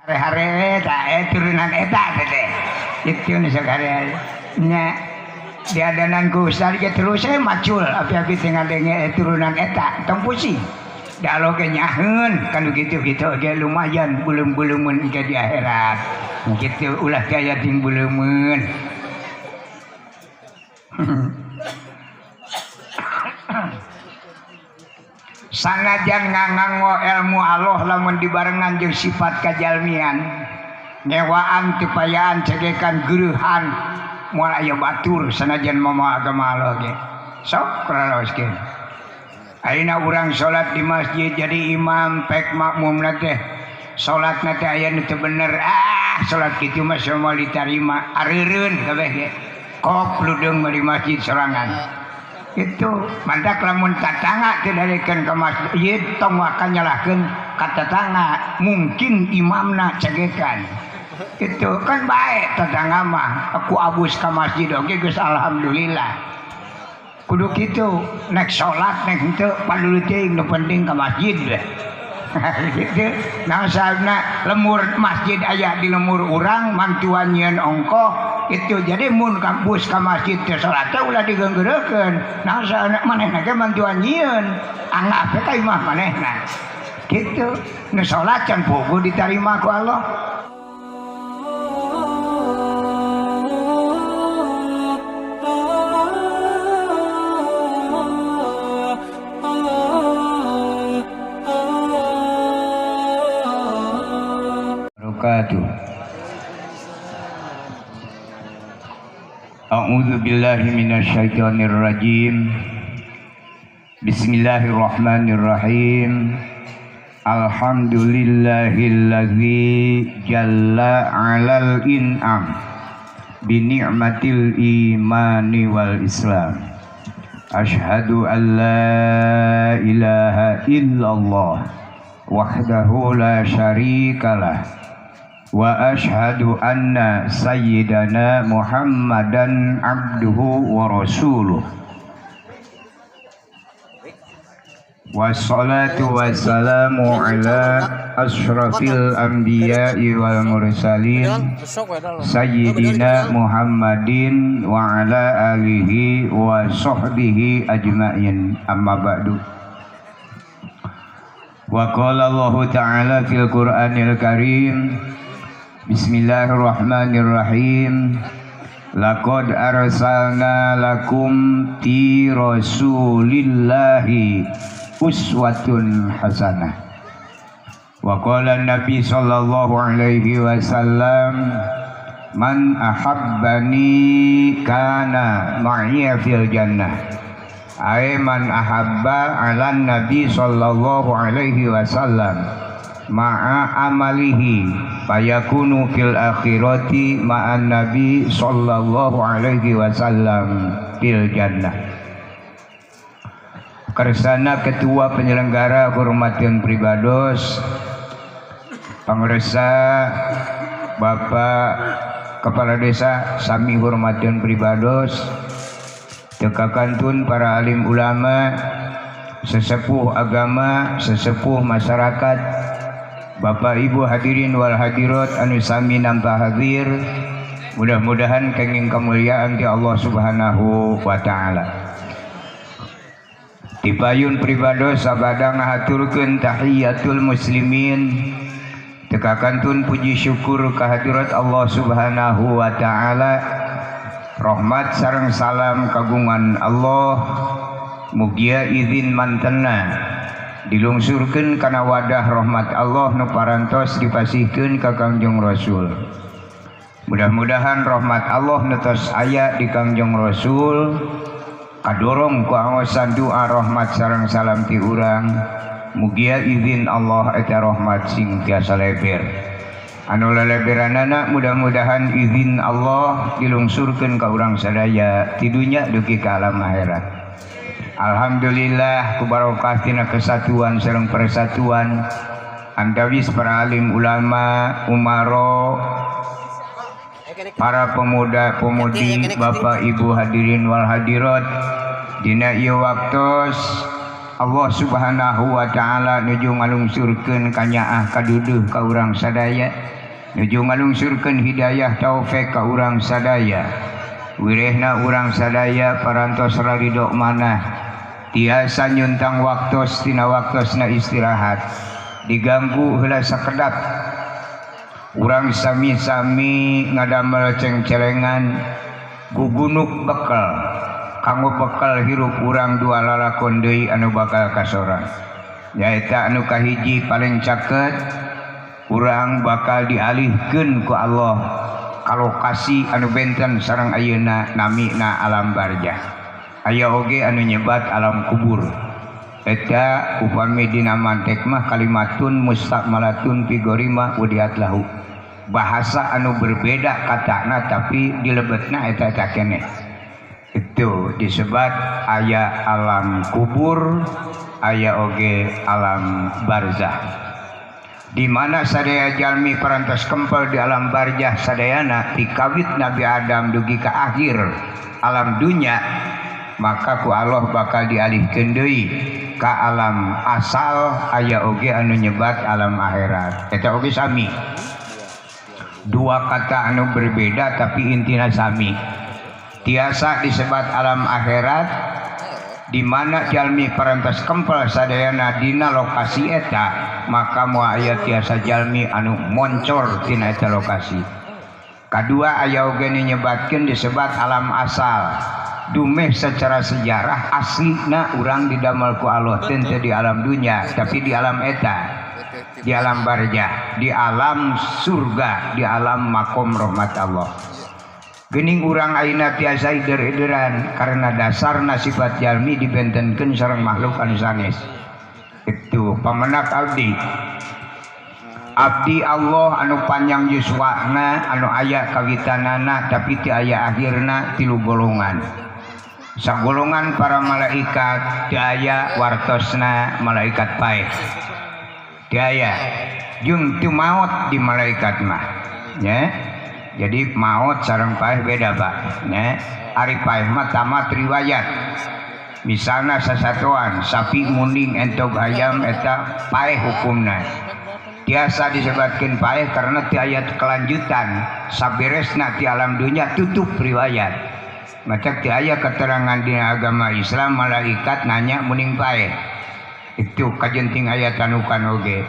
Hare-hare turunan eta teh. Itu nih sekali nya diadananku ustaz ge terus saya macul api-api tinggal dengan turunan eta tong pusing. Dialog ge nyaheun kan gitu-gitu ge lumayan belum-belumun ke di akhirat. Gitu ulah kaya ting beleumeun. Sanajan nganggo ilmu Allah lamun dibarengan jeung sifat kajalmian ngewaan tepayaan cegekan geurehan moal aya batur sanajan mama agama Allah ge sok karaoskeun ayeuna urang salat di masjid jadi imam pek makmumna teh salatna teh aya nu teu bener salat kitu mah moal ditarima areureun kabeh ge kok ludeung di masjid sorangan itu mandak lamun tatangga tidalikeun ka masjid tong akan nyalahkeun ka tatangga mungkin imamna cegekan itu kan baik tatangga mah aku abus ka masjid oge geus alhamdulillah kudu kitu nek salat nek henteu paduli teuing nu penting ka masjid we gitu nah sahabna lemur masjid aya di lemur urang mantuan nyieun ongkoh itu jadi mun kampus ka masjid teh salat teh ulah digeunggeurekeun nah sahabna manehna ge mantuan nyieun anggap teh ka imah manehna kitu nu salat can puguh ditarima ku Allah. A'udzu billahi minasyaitonir rajim. Bismillahirrahmanirrahim. Alhamdulillahilladzi jalla 'alal in'am bi ni'matil imani wal islam. Asyhadu an la ilaha illallah wahdahu la syarikalah wa ashhadu anna sayyidana Muhammadan abduhu wa rasuluh wassalatu wassalamu ala asyrafil anbiya'i wal mursalin sayyidina Muhammadin wa ala alihi wa sahbihi ajma'in amma ba'du. Wa qala Allah ta'ala fil Qur'anil Karim Bismillahirrahmanirrahim. Laqad arsalna lakum fi rasulillahi uswatun hasanah. Wa qala Nabi sallallahu alaihi wasallam man ahabbani kana ma'iya fil jannah. Ay man ahabba ala Nabi sallallahu alaihi wasallam ma'a amalihi fayakunu fil akhirati ma'an Nabi sallallahu alaihi wasallam fil jannah. Kersana ketua penyelenggara hormatan pribados pangresa Bapak Kepala Desa sami hormatan pribados tekakantun para alim ulama sesepuh agama sesepuh masyarakat Bapak Ibu hadirin wal hadirat anu sami nampa hadir, mudah-mudahan kenging kemuliaan ti Allah Subhanahu wa taala. Dipayun pribados sabada ngahaturkeun tahiyatul muslimin tekakantun puji syukur kehadirat Allah Subhanahu wa taala. Rahmat sareng salam kagungan Allah mugia izin mantena dilungsurkeun kana wadah rahmat Allah nu parantos dipasihkeun ka Kangjeng Rasul. Mudah-mudahan rahmat Allah nu tos aya di Kangjeng Rasul kadorong ku awasan doa rahmat sareng salam ti urang mugia izin Allah eta rahmat sing tiasa leber. Anu leleberanana mudah-mudahan izin Allah dilungsurkeun ka urang sadaya ti dunya dugi ka alam akhirat. Alhamdulillah ku barokah tina kesatuan sareng persatuan antawis para alim ulama umaro para pemuda-pemudi Bapak Ibu hadirin wal hadirat dina ieu waktos Allah Subhanahu wa taala nuju ngalungsurkeun kanyaah kaduduh ka urang sadaya, nuju ngalungsurkeun hidayah taufik ka urang sadaya. Wirehna urang sadaya parantos ridho manah tiasa nyuntang waktos tina waktosna istirahat, diganggu heula sakedap urang sami-sami ngadamel cengcelengan gugunuk bekal kanggo bekal hirup urang dua lalakon deui anu bakal kasorang. Nyaeta anu kahiji paling caket urang bakal dialihkeun ku Allah ka lokasi anu benten sareng ayeuna namina alam barzah. Aya oge anu nyebat alam kubur. Eta upami dina mantek mah kalimatun mustakmalatun fi gharimah wudiat lahu. Bahasa anu berbeda katana tapi dilebetna eta keneh. Itu disebut aya alam kubur, aya oge alam barzah. Di mana sadaya jalmi parantos kempel di alam barzah sadayana ti kawit Nabi Adam dugi ka akhir alam dunya, maka ku Allah bakal dialihkeun deui ka alam asal, aya oge anu nyebat alam akhirat. Eta oge sami. Dua kata anu berbeda tapi intina sami. Tiasa disebut alam akhirat di mana jalmi parantos kempel sadayana dina lokasi eta, maka moal aya tiasa jalmi anu moncor tina eta lokasi. Kadua aya oge nyebatkeun disebut alam asal. Dumeh secara sejarah aslina urang didamel ku Allah teu di alam dunya tapi di alam eta, di alam barzah, di alam surga, di alam makom rahmat Allah. Geuning urang ayeuna tiasa ider-ideran karena dasarna sifat jalmi dibentenkeun sareng makhluk anu sanes. Itu pamenak abdi Allah anu panjang yuswana anu aya kawitanana tapi teu aya akhirna tilu golongan. Sagolongan para malaikat daya wartosna malaikat paeh daya jeung teu maot di malaikat mah nya. Jadi maot sareng paeh beda Pak nya. Ari paeh mah tamat riwayat, misalna sasatoan sapi munding entog ayam eta paeh hukumna. Tiasa disebutkeun paeh karena ti aya kelanjutan saberesna ti alam dunya tutup riwayat. Macak ti aya keterangan di agama Islam malaikat nanya muning paeh. Itu kajenting ayat tanukan oge.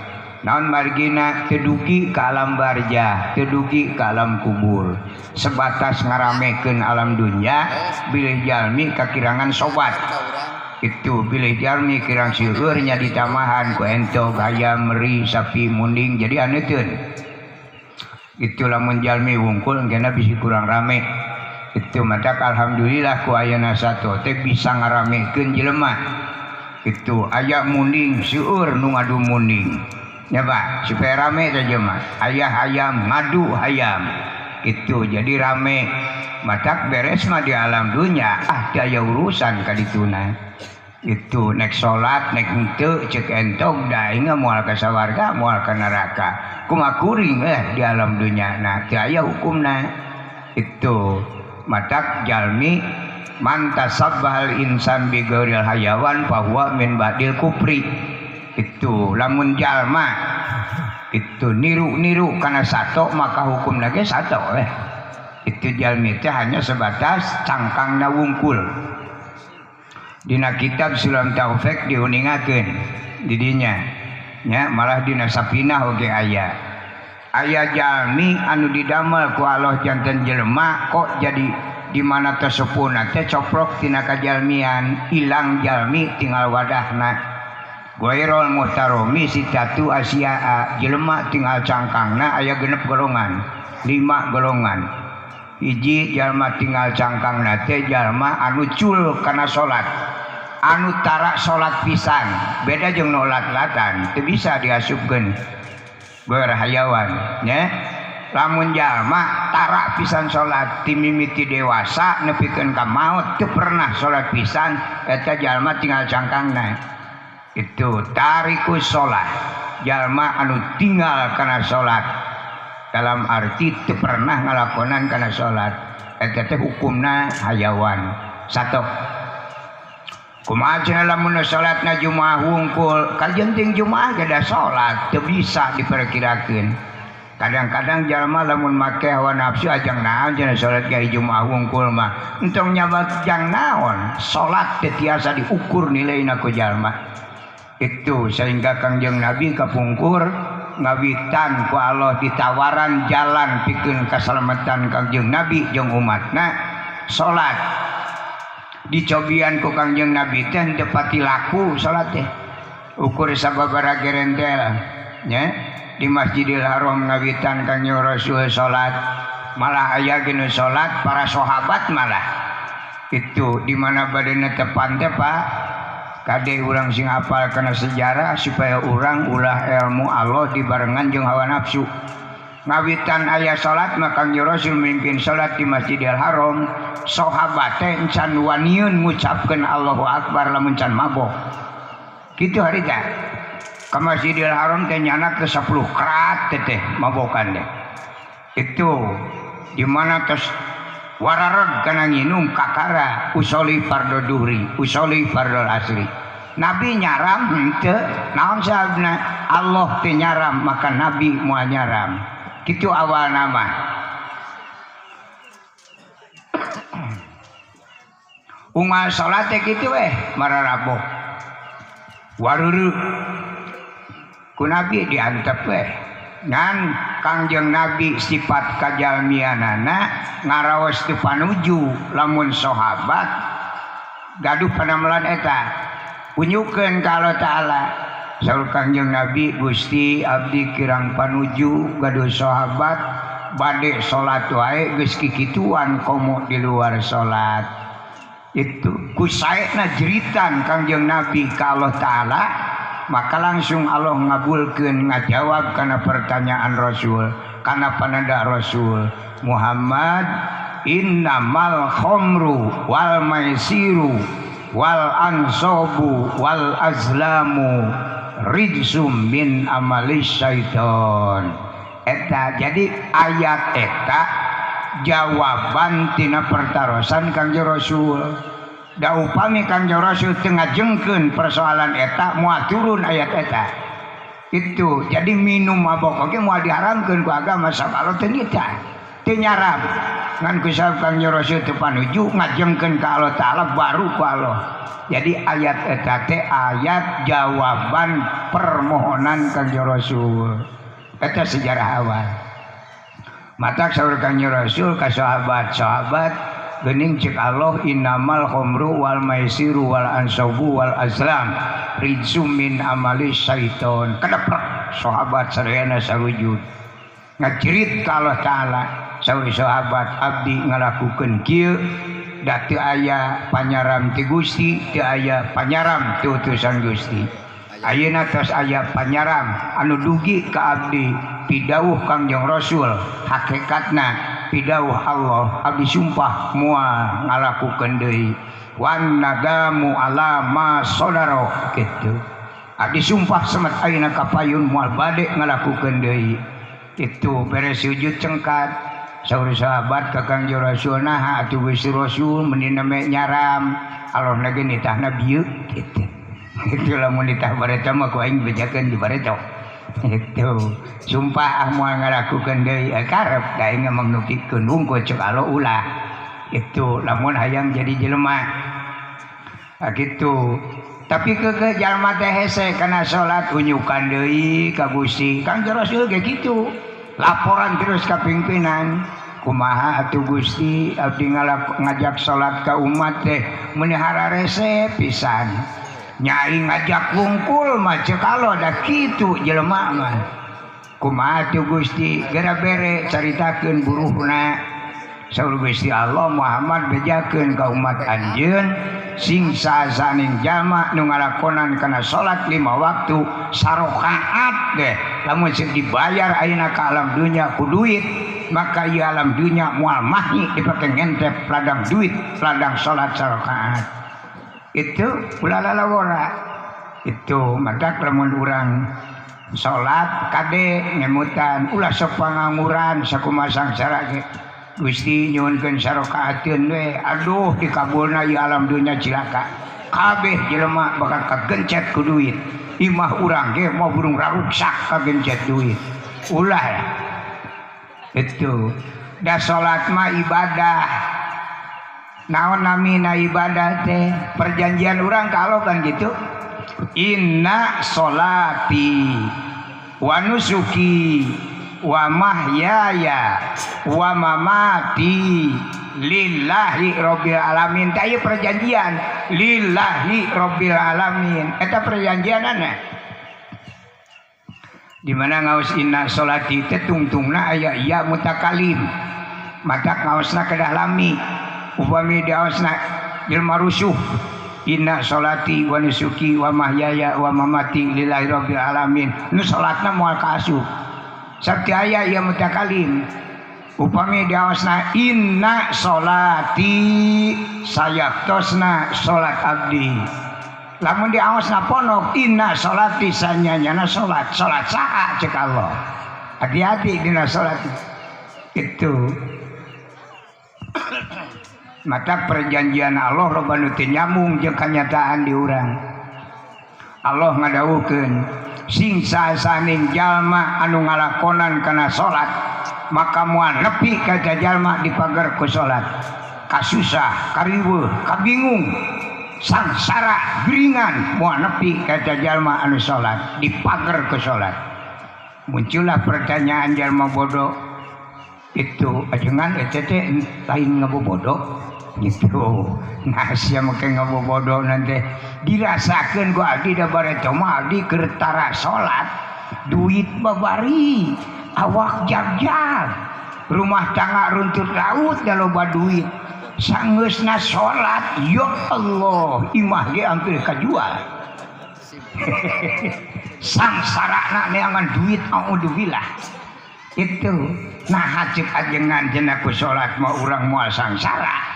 Naon margina tedugi ka alam barzah, tedugi ka alam kubur. Sebatas ngaramekeun alam dunya bilih jalmi kakirangan sobat. Itu bilih jalmi kirang sieur nya ditamahan ku entog ayam meri sapi munding jadi aneuteun. Itu lamun jalmi wungkul engkena bisi kurang rame. Itu matak alhamdulillah ku ayeuna sato teh bisa ngaramekeun jelema. Itu aya munding seueur nu ngadu munding. Ya Pak, supaya rame saja mah. Ayah ayam ngadu ayam. Itu jadi rame. Matak beres mah di alam dunya teu aya urusan ka dituna. Itu nek salat nek henteu ceuk entog da inga moal ka sawarga moal ka neraka. Kumaha kuring di alam dunya nah teu aya hukumna. Itu matak jalmi mantasabbahal insan bi ghairil hayawan bahwa min badil kufri. Itu lamun jalma itu niru-niru kana sato maka hukumna ge sato Itu jalmi teh hanya sebatas cangkangna wungkul. Dina kitab Sulam Taufik diuningakeun di dinya nya malah dina sapinah oge aya jalmi anu didamel ku Allah janten jelema kok jadi di mana tersepuna teh coprok tina kajalmian ilang jalmi tinggal wadahna. Ghairul muhtaromi sitatu asya'a jelema tinggal cangkangna aya genep golongan 5 golongan. Hiji jalma tinggal cangkangna teh jalma anu cul kana salat anu tara salat pisan beda jeung nu lat-latan teu bisa diasupkeun ghair hayawan nya. Lamun jalma tara pisan salat ti mimiti dewasa nepikeun ka maot teu pernah salat pisan eta jalma tinggal cangkangna. Itu tarikus sholat jalma anu tinggal kana sholat dalam arti teu pernah ngalakonan kana sholat eta teh hukumna hayawan. Satu kumaha cenah lamun salatna Jumaah wungkul kajenting Jumaah gada salat teu bisa diperkirakeun. Kadang-kadang jalma lamun make hawa nafsu ajang naon cenah salat ge Jumaah wungkul mah entong nyabat jang naon salat teu tiasa diukur nilaina ku jalma. Itu sehingga Kangjeng Nabi kapungkur ngawitan ku Allah ditawaran jalan pikeun kasalamatan Kangjeng Nabi jeung umatna salat. Dicobian ku Kangjeng Nabi teh teu pati laku salat teh. Ukur sababaraha gerendel nya di Masjidil Haram ngawitan Kangjeng Rasul salat malah aya geuning salat para sahabat malah. Itu di mana badana tepan teh Pak kade urang sing hafal kana sejarah supaya urang ulah ilmu Allah dibarengan jeung hawa nafsu. Ngawitan aya salat maka Kangjeng Rasul mimpin salat di Masjidil Haram, sahabat teh encan waniun ngucapkeun Allahu Akbar lamun can mabok. Kitu harita. Ka Masjidil Haram teh nyana ke 10 kerat teh mabokan teh. Itu di mana tos warareg kana nginum kakara usoli fardu duhri, usoli fardu asri. Nabi nyaram henteu naon sababna Allah teh nyaram maka Nabi moal nyaram. Kitu awal nama. Unggal salat teh kitu mararabok. Waruru ku Nabi diantep ngan Kangjeng Nabi sifat kajalmianana ngaraos teu panuju lamun sahabat gaduh panamelan eta unyukeun ka Allah Ta'ala. Saur Kangjeng Nabi Gusti abdi kirang panuju gaduh sahabat bade salat wae geus kikituan komo di luar salat. Itu kusaena jeritan Kangjeng Nabi ka Allah Ta'ala maka langsung Allah ngabulkeun ngajawab kana pertanyaan Rasul kana pananda Rasul Muhammad innamal khamru wal maisiru wal ansabu wal azlamu rijsum min amalis syaiton. Eta jadi ayat eta jawaban tina pertarosan Kangjeng Rasul. Da upami Kangjeng Rasul teu ngajengkeun persoalan eta moal turun ayat eta. Itu jadi minum mabok oge moal diharamkeun ku agama sabab teu nita teu nyaram ngan ku sabab Kangjeng Rasul teu panuju ngajengkeun ka Allah Ta'ala baru ku Allah. Jadi ayat eta teh ayat jawaban permohonan Kangjeng Rasul. Eta sejarah awal. Matak saur Kangjeng Rasul ka sahabat-sahabat geuning cek Allah innamal khamru wal maisiru wal ansabu wal azlam rijsum min amali syaiton. Kadeprak sahabat sadayana sarujud ngajerit ka Allah Ta'ala. Saur sahabat abdi ngalakukeun kieu da teu aya panyaram ti Gusti, teu aya panyaram ti utusan Gusti. Ayeuna tos aya panyaram anu dugi ka abdi pidawuh Kangjeng Rasul, hakikatna pidawuh Allah abdi sumpah moal ngalakukeun deui. Wan nadamu ala ma sodaro kitu. Abdi sumpah semet ayeuna kapayun moal bade ngalakukeun deui. Itu beres sujud cengkat saur sahabat ka Kangjeng Rasul nah atuh Gusti Rasul mendina me nyaram Allah na ge nitahna bieu kitu. Itu lamun nitah bareta mah ku aing bejakeun di bareta. Itu sumpah moal ngalakukeun deui karep da aing mah nupikeun wungkul cek Allah ulah. Itu lamun hayang jadi jelema. Gitu. Tapi ke jalma teh hese kana salat unyukan deui ka Gusti. Kangjeng Rasul ge kitu. Laporan terus ka pimpinan kumaha atuh Gusti abdi ngajak salat ka umat teh menihara rese pisan nyai ngajak wungkul mah ceuk Allah da kitu jelema mah kumaha atuh Gusti gara bere caritakeun buruhna saur Gusti Allah Muhammad bejakeun ka umat anjeun sing sasaning jalma nu ngalakonan kana salat 5 waktu sarakaat deh lamun sing dibayar ayeuna ka alam dunya ku duit maka ieu alam dunya moal mahni dipake ngentep ladang duit ladang salat sarakaat. Itu ulah lalawara itu maka lamun urang salat kade ngemutan ulah sok panganguran sakumaha sangsara ge Gusti nyuwunkeun sarakaatkeun we aduh dikabulna ieu alam dunya cilaka kabeh jelema bakal kagencet ku duit. Imah urang ge mau burung raruksak kagencet duit. Ulah ya. Itu. Da salat mah ibadah. Naon namina ibadah teh? Perjanjian urang ka Allah kan gitu. Inna sholati wa nusuki wa mahyaya wa mamati lillahi rabbil alamin. Tah ieu perjanjian lillahi rabbil alamin. Eta perjanjianana di mana ngaos inna sholati teh tungtungna aya iya mutakalim. Mata ngaosna kedah lami. Upami diaosna jelema rusuh. Inna sholati wa nusuki wa mahyaya wa mamati lillahi rabbil alamin. Nu salatna moal kaasup. Sakti aya ieu mutakalim. Upami diaosna inna sholati sayaktosna salat abdi. Lamun diaosna ponok inna sholati sanyanyana salat. Salat saha cek Allah. Hati-hati dina salat. Itu. Mata perjanjian Allah loba nu teu nyambung jeung kanyataan di urang. Allah ngadawukeun sing sasaning jalma anu ngalakonan kana salat maka moal nepi ka jalma dipager ku salat. Kasusah, kariweuh, kabingung, sangsara, geringan moal nepi ka jalma anu salat dipager ku salat. Muncullah pertanyaan jalma bodoh itu ajengan eta teh lain ngabobodo gitu. Nah sia make ngabobodo nanti dirasakeun ku abdi da bareto mah abdi keur tara salat duit babari awak jag-jag rumah tangga runtut laut da loba duit sangeusna salat ya Allah imah ge hampir kajual. Sangsarana neangan duit auzubillah itu. Nah hajib ajengan jenak ku salat mah urang moal sangsara.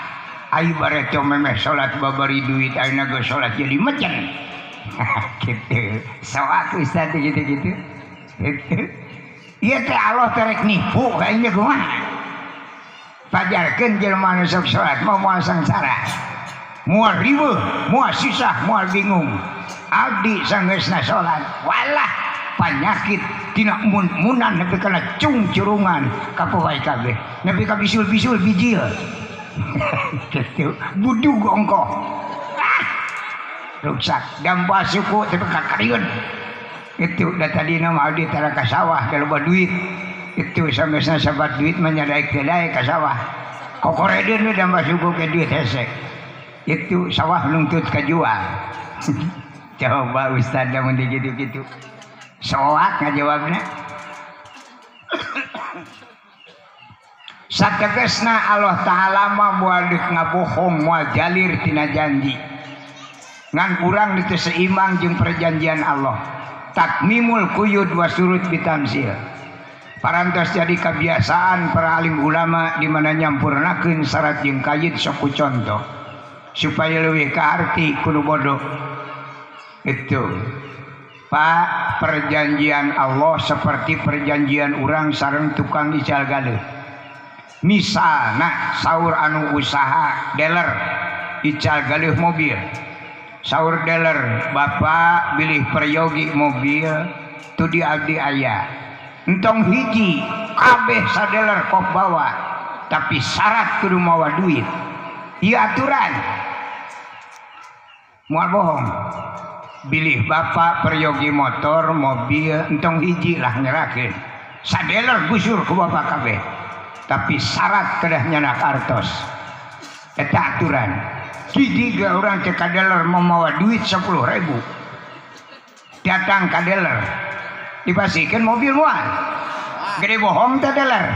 Ayo bareto memeh salat babari duit ayeuna ge salat jadi mejen. Gitu. Soak ustaz gitu-gitu. Gitu. Ieu teh Allah terek nipu kayaknya kumaha. Pajarkeun jelema nu sok salat mah moal sangsara. Moal riweuh, moal susah, moal bingung. Abdi sangeusna salat walah panyakit tina munan nepi kana cungcurungan kapoai kabeh nepi ka bisul-bisul bijil. Gitu budug ongko ruksak dampa suku tapi kakariun itu da tadi nama abdi tara ka sawah da loba duit itu samesna sabat duit menyadaek teh daek ka sawah kokoredeun we dampa suku ke duit hese itu sawah nuntut kajual. Coba ustaz da mun gitu-gitu soak ngajawabna. Sategesna Allah Ta'ala mah moal ngabohong moal jalir tina janji ngan urang ditu seimbang jeung perjanjian Allah. Takmimul quyud wa surut bitamsil parantos jadi kebiasaan para alim ulama di mana nyampurnakeun syarat jeung kayit sok ku contoh supaya leuwih ka arti kudu bodoh. Itu Pak, perjanjian Allah seperti perjanjian urang sareng tukang ical galeuh. Misalna saur anu usaha dealer ical galeuh mobil. Saur dealer bapak bilih peryogi mobil tu di abdi aya. Entong hiji kabeh sadealer kok bawa tapi syarat kudu mawa duit. Ieu aturan. Moal bohong. Bilih bapak peryogi motor mobil entong hiji lah nyerakeun sadeler gusur ku bapak kabeh tapi syarat kedah nyanak artos eta aturan. Hiji ge urang teh ka dealer memawa duit 10.000 datang ka dealer dipasikeun mobil moal gede bohong teh dealer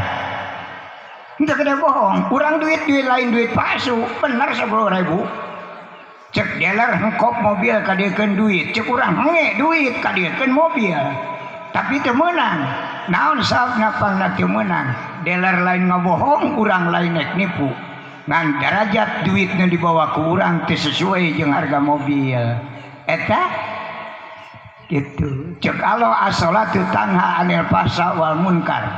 henteu gede bohong urang duit lain duit palsu bener 10.000 cek dealer hengkop mobil kadiekeun duit cek urang henge duit kadiekeun mobil tapi teu meunang. Naon sababna pangna teu meunang? Dealer lain ngabohong urang lain nek nipu ngan derajat duit nu dibawa ku urang teu sesuai jeung harga mobil eta gitu. Cek Allah as-sholatu tanha 'anil fahsya wal munkar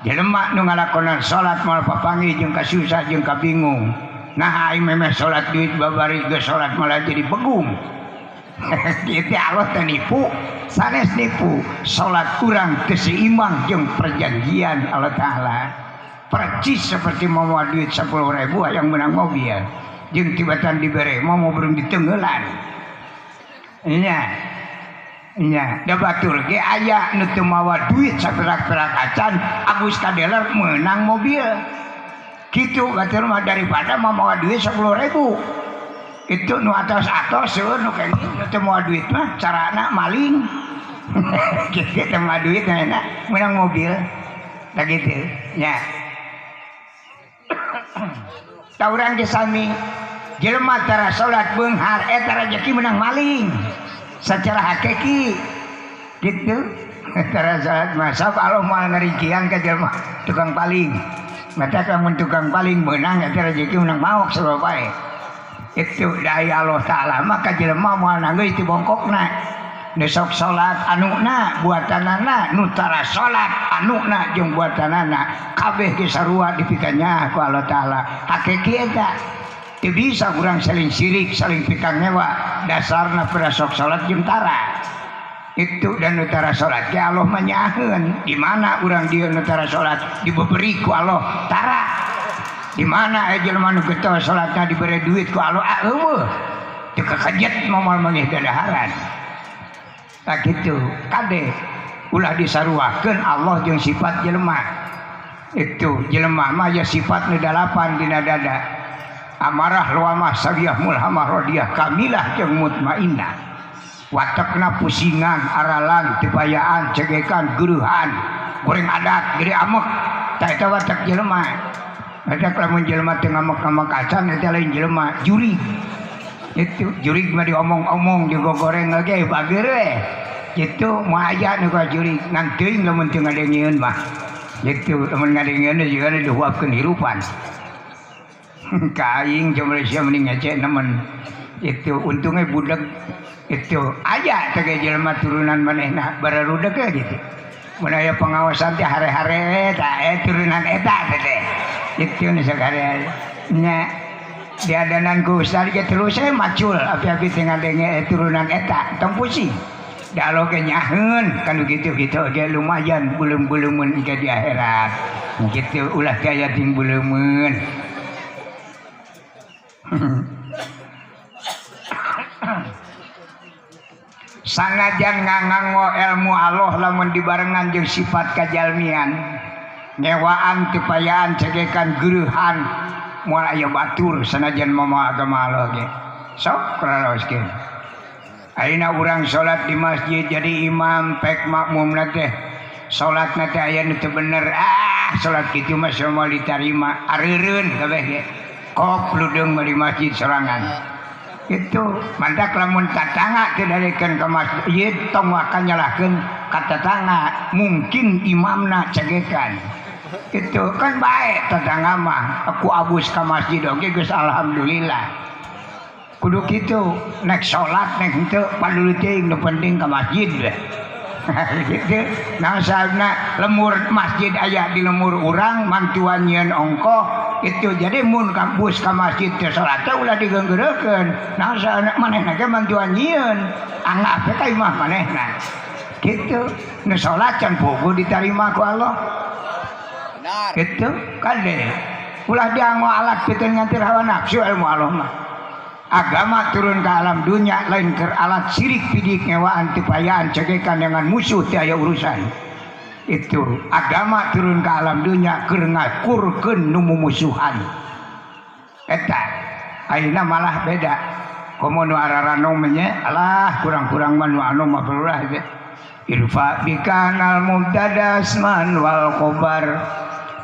jelema nu ngalakonan salat moal papanggih jeung kasusah jeung kabingung nah aing memeh salat duit babari ge salat malah jadi begung. Kitu Allah teh nipu, sanes nipu. Salat kurang teu seimbang jeung perjanjian Allah Taala. Percis seperti mau duit 10.000 yang menang mobil, jeung tibatan dibere mau belum ditenggelan. Nya, da batur ge aya nu teu mawa duit saperak-perak acan Agus kadeler menang mobil. Kitu batur mah daripada mawa duit 10.000. Itu nu atos-atos seueur nu kene nu teu mawa duit mah carana maling. Kitu teu mawa duit enak menang mobil. Da kitu nya. Taurang ge sami jelema tara salat beunghar eta rezeki menang maling. Secara hakiki gitu tara salat masab Allah moal ngarikian ka jelema tukang paling. Mata kamun tukang paling menang eta rezeki menang maok sabab bae. Itu dari Allah Ta'ala maka jelema moal nanggeus ti bongkokna nu sok salat anuna buatanana nu tara salat anuna jeung buatanana kabeh ge sarua dipikanya ku Allah Ta'ala. Hakiki eta teu bisa urang saling sirik saling pikang nyewa dasarna pada sok salat jeung tara. Itu dan nu tara salat ge Allah manyaheun di mana urang dieu nu tara salat diberi ku Allah tara. Di mana jelema nu getol salatna diberi duit ku Allah eueuh teu kakejet moal mangih dadaharan. Tak gitu kade ulah disaruakeun Allah jeung sifat jelema. Itu jelema mah ya sifat nu 8 dina dada. Amarah luamah sariyah mulhamah radiyah kamilah jeung mutmainnah. Watekna pusingan aralan tepayaan cegekan geuruhan goreng adat gede amek tah eta watek jelema. Ada lamun jelema teu ngamek-ngamek acan eta lain jelema jurig. Itu jurig mah diomong-omong juga goreng ge bager we. Kitu moal aya nu ka jurig ngan teuing lamun teu ngadengieun mah. Kitu lamun ngadengieun juga dihuapkeun hirupan. Kaing coba sia mending ngece nemen. Itu untungnya budak itu aya teh jelema turunan manehna bararudeg gitu. Mun aya pengawasan teh hare-hare tah turunan eta teh. Itu nu sagare nya diadanan ku ustaz ge terus macul api-api teh ngadenge turunan eta tong pusing. Dialog ge nyaheun kan kitu-kitu ge lumayan beuleum-beuleumeuun ke di akhirat. Kitu ulah gaya ting beuleumeuun. Sanajan nganggo ilmu Allah lamun dibarengan jeung sifat kajalmian nyewaan tepayaan cegekan geuruhan moal aya batur sanajan mama agama Allah ge sok karaoskeun ayeuna urang salat di masjid jadi imam pek makmumna teh salatna teh aya nu teu bener salat kitu mah moal ditarima areureun kabeh ge kok ludeung di masjid sorangan. Itu mantak lamun tatangga teu dalikeun ka masjid tong wakan nyalahkeun ka tatangga mungkin imamna cegekan. Itu kan bae tatangga mah aku abus ka masjid oge geus alhamdulillah. Kudu kitu nek salat nek henteu paduli teuing nu penting ka masjid we. Gitu. Nah sahabna lemur masjid aya di lemur urang mantuan nyieun ongkoh itu jadi mun kampus ka masjid teh salat teh ulah digeunggeureukeun. Nah sahabna manehna ge mantuan nyieun anggap teh ka imah manehna. Kitu nu salat can pogo ditarima ku Allah. Benar. Kitu kade ulah dianggo alat pikeun nganti hawa nafsu ilmu Allah mah. Agama turun ke alam dunia lain ke alat sirik pidik ngewaan tepayaan cegekan dengan musuh tiaya urusan. Itu agama turun ke alam dunia keur ngakurkeun nu mumusuhan. Eta ayeuna malah beda. Komo nu ararano nya alah kurang-kurang mah nu anu mah berulah ge. Irfa bikanal mubtada asman wal khabar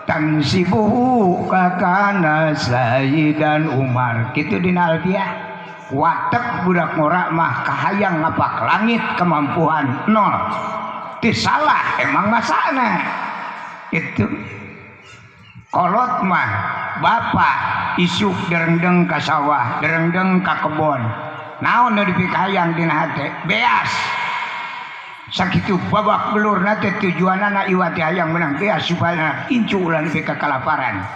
tansibuhu kakana Sayyidan Umar. Kitu dina alfiah. Watek budak ngorak mah kahayang ngapak langit kemampuan nol. Teu salah emang masana. Itu kolot mah bapak isuk derengdeng ka sawah, derengdeng ka kebon. Naon nu dipikayang dina hate? Beas. Sakitu babak belurna teh tujuanna iwati hayang menang beas supaya incu ulah nepi ka kalaparan.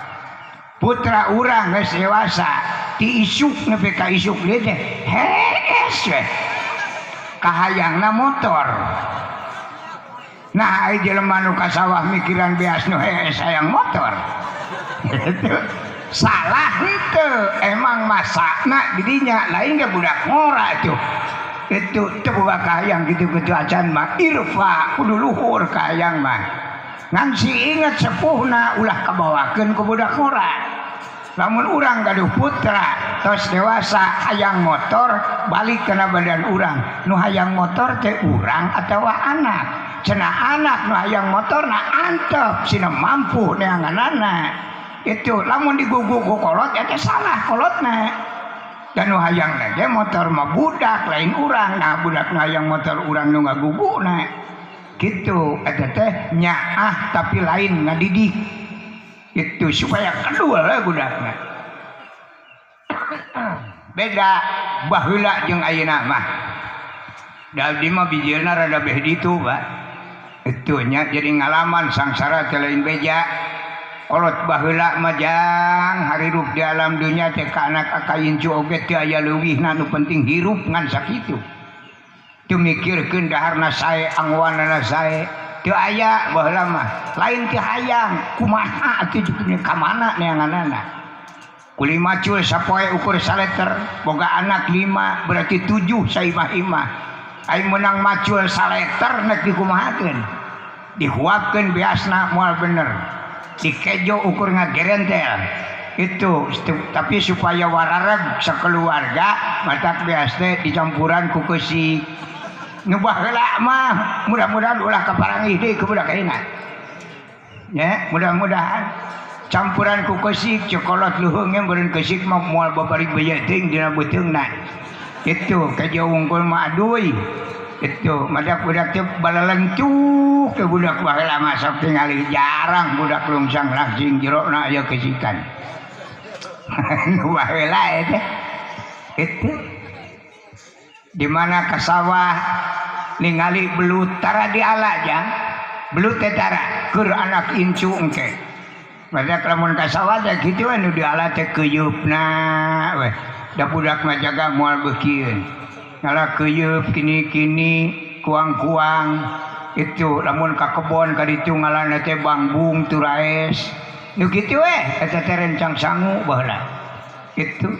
putra urang geus dewasa ti isuk nepi ka isuk dia teh hees we kahayangna motor. Nah ai jelema nu ka sawah mikiran beas nu hees hayang motor. Gitu. Salah itu emang masakna didinya lain ge budak ngora tuh. Itu boga kahayang gitu-gitu acan mah irfa kudu luhur kahayang mah. Ngan si inget sepuhna ulah kabawakeun ku budak ngora. Lamun urang gaduh putra tos dewasa hayang motor balik kana badan urang nu hayang motor teh urang atawa anak cenah anak nu hayang motor na antep sina mampu neanganana itu lamun diguguk ku kolot eta salah kolotna dan nu hayang ge motor mah budak lain urang nah budak nu hayang motor urang nu ngagugukna kitu eta teh nyaah tapi lain ngadidik itu supaya kedua lah budakna beda baheula jeung ayeuna mah da di mah bijilna rada beh ditu Pak itu nya jadi ngalaman sangsara teh lain beja kolot baheula mah jang hariruk di alam dunya teh ka anak akaincu oge teu aya leuwihna nu penting hirup ngan sakitu teu mikirkeun daharna sae angwanana sae teu aya baheula mah lain teu hayang kumaha atuh jeung ka mana neanganana kuli macul sapoe ukur saleter boga anak 5 berarti 7 saimah-imah ai menang macul saleter nek dikumahakeun dihuapkeun beasna moal bener dikejo ukur ngagerentel itu tapi supaya warareg sakeluarga matak beas teh dicampuran ku keusik nu baheula mah mudah-mudahan ulah kaparangi deui ku budak ayeuna ya mudah-mudahan campuran ku keusik cokolot luhungnya beureun keusik mah moal babari beuyeuh teuing dina beuteungna itu kaja wungkul mah aduy itu budak-budak teh balalencuh ke budak baheula mah sok tingali jarang budak lungsang langsing jerona aya keusikan nu baheula eta itu di mana ka sawah ningali belut tara di alajang belut teh tara keur anak incu engke badak lamun ka sawah teh kitu anu di ala teh keuyupna we da budak mah jaga moal beukieun ngala keuyeup kini-kini kuang-kuang itu lamun ka kebon ka ditu ngaranna teh bangbung turaes nu kitu we eta teh rencang sangu baheula itu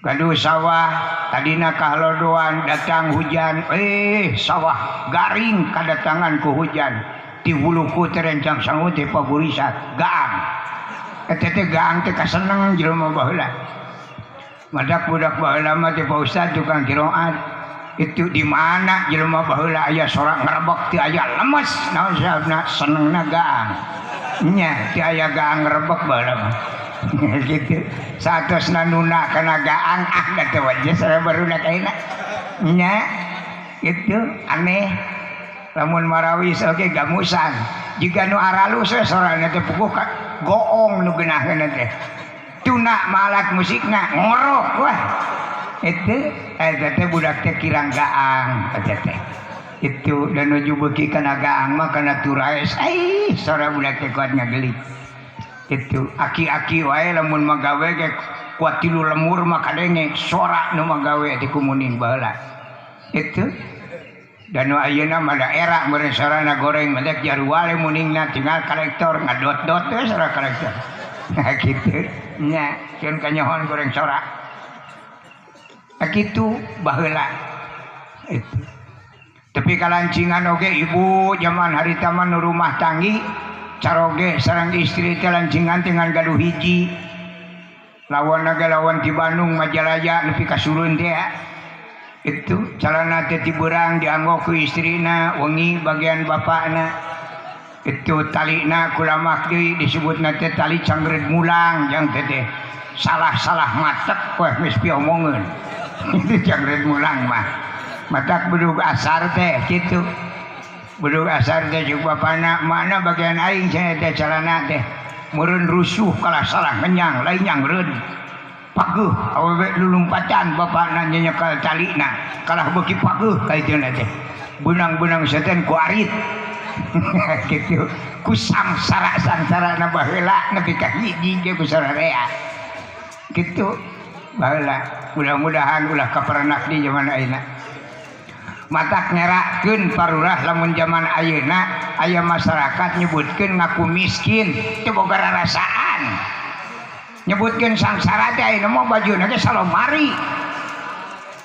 gaduh sawah tadina kahalodoan datang hujan sawah garing kadatangan ku hujan di huluku terencang sangu teh paburisat gaang eta teh gaang teh kaseneng jelema baheula madak budak baheula mah teh Pak Ustad tukang kiroat itu di mana jelema baheula aya sorak ngarebek teu aya lemes naon sababna senengna gaang nya teu aya gaang ngarebek baheula mah gitu satosna nuna kana gaang da teu wae sare barudak ayeuna nya itu aneh lamun marawis oge gamusan jika nu aralus we sorana teh puguh ka goong nu geunahkeun teh tuna malak musikna ngorok wah itu eta teh budak teh kirang gaang eta teh itu dan nuju beuki kana gaang mah kana turaes sora budak teh kuat ngagelik itu aki-aki wae lamun magawe ge kuat tilu lemur mah kadenge sora nu magawe di kumuning baheula itu dan ayeuna mah daerah meureun sorana goreng medek jaruale muningna tinggal kolektor ngadot-dot we sora kolektor nah kitu nya keun kanyohon goreng sora kitu baheula itu tapi kalancingan oge ibu zaman harita mah nu rumah tanggi caroge sareng istri teh lancingan dengan gaduh hiji lawan naga lawan di Bandung Majalaya nepi ka Surun teh itu calana teh tibeurang dianggo ku istrina wengi bagian bapakna itu talina kulamak deui disebutna teh tali canggeud mulang jang teh salah-salah matek weh geus piomongeun itu canggeud mulang mah matak bedug asar teh kitu bedug asar teh jeung bapana mana bagian aing cenah teh calana teh meureun rusuh kalah salah kenyang lain nyangreun pageuh awewe lulumpatan bapana nyenyekal talina kalah beuki pageuh ka ituna teh benang-benang seten ku arit gitu ku sangsara baheula nepi ka hiji ge ku sararea kitu baheula mudah-mudahan ulah kaperenak di zaman ayeuna matak nyerakeun parurah lamun zaman ayeuna aya masyarakat nyebutkeun ngaku miskin teu boga rarasaan nyebutkeun sangsara teh ayeuna mah bajuna ge salomari